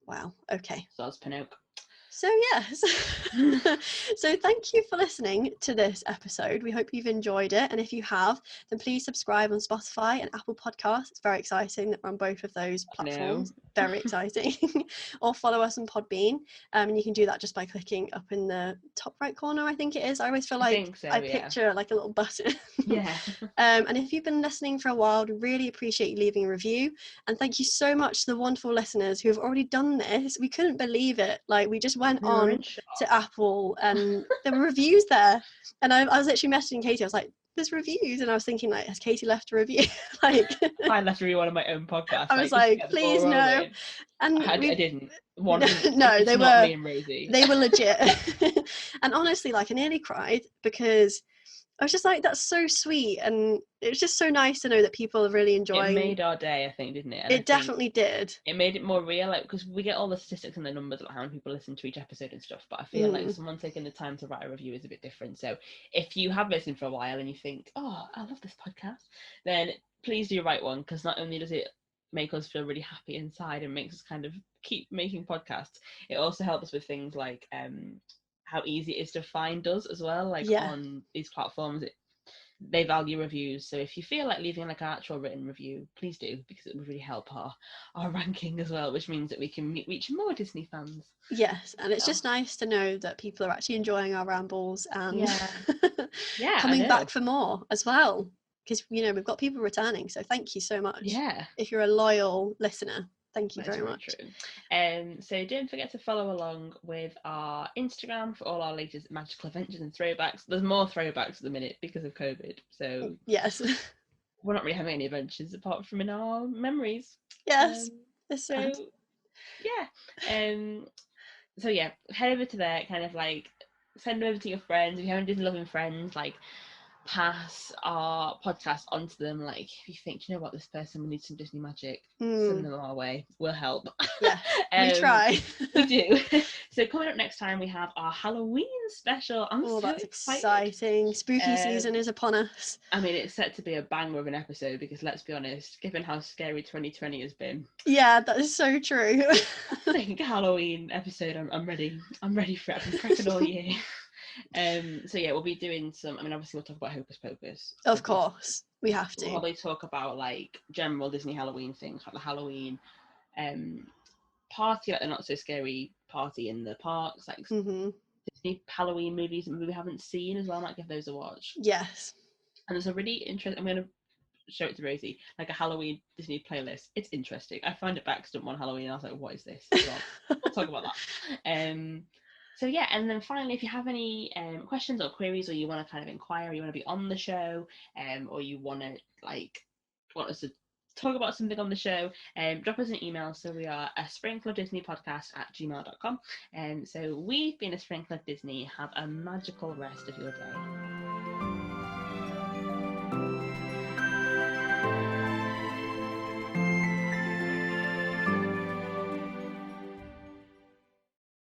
Wow. Okay. So that's Pinocchio. So yes, so thank you for listening to this episode. We hope you've enjoyed it, and if you have, then please subscribe on Spotify and Apple Podcasts. It's very exciting that we're on both of those platforms. Very exciting. Or follow us on Podbean, and you can do that just by clicking up in the top right corner, I think it is. I always feel like I picture like a little button. Yeah. And if you've been listening for a while, we really appreciate you leaving a review, and thank you so much to the wonderful listeners who have already done this. We couldn't believe it. Like, we just went on to Apple and there were reviews there, and I was literally messaging Katie. I was like, there's reviews, and I was thinking, like, has Katie left a review? Like, I left a review on my own podcast. I was like, please no. And I didn't. No, they were me and Rosie. They were legit. And honestly, like, I nearly cried because I was just like, that's so sweet, and it was just so nice to know that people are really enjoying. It made our day, I think, didn't it? And it definitely did. It made it more real, like, because we get all the statistics and the numbers of how many people listen to each episode and stuff, but I feel like someone taking the time to write a review is a bit different. So if you have listened for a while and you think, oh, I love this podcast, then please do write one, because not only does it make us feel really happy inside and makes us kind of keep making podcasts, it also helps us with things like how easy it is to find us as well, like on these platforms. they value reviews. So if you feel like leaving like an actual written review, please do, because it would really help our ranking as well, which means that we can reach more Disney fans. Yes, and it's just nice to know that people are actually enjoying our rambles and coming back for more as well. Because, you know, we've got people returning, so thank you so much. Yeah. If you're a loyal listener, thank you very much. True. So don't forget to follow along with our Instagram for all our latest magical adventures and throwbacks. There's more throwbacks at the minute because of COVID. So yes, we're not really having any adventures apart from in our memories. Yes. So yeah, head over to there, kind of like send them over to your friends. If you have any Disney loving friends, like pass our podcast onto them. Like if you think, you know what, this person needs some Disney magic, send them our way, we'll help. Yeah, we try. We do. So coming up next time we have our Halloween special. I'm so that's excited. Exciting. Spooky season is upon us. I mean, it's set to be a banger of an episode, because let's be honest, given how scary 2020 has been. Yeah, that is so true. I think Halloween episode, I'm ready for it. I've been prepping all year. So yeah, we'll be doing some, I mean, obviously we'll talk about Hocus Pocus. Of course, we have to. We'll probably talk about like general Disney Halloween things, like the Halloween party, like the not so scary party in the parks, like Disney Halloween movies that we haven't seen as well. I might give those a watch. Yes. And there's a really interesting, I'm going to show it to Rosie, like a Halloween Disney playlist. It's interesting. I found it by accident one Halloween and I was like, what is this? Well, we'll talk about that. So yeah, and then finally, if you have any questions or queries, or you want to kind of inquire, you want to be on the show, or you want us to talk about something on the show, drop us an email. So we are a sprinkleofdisneypodcast@gmail.com. So we've been a Sprinkle of Disney. Have a magical rest of your day.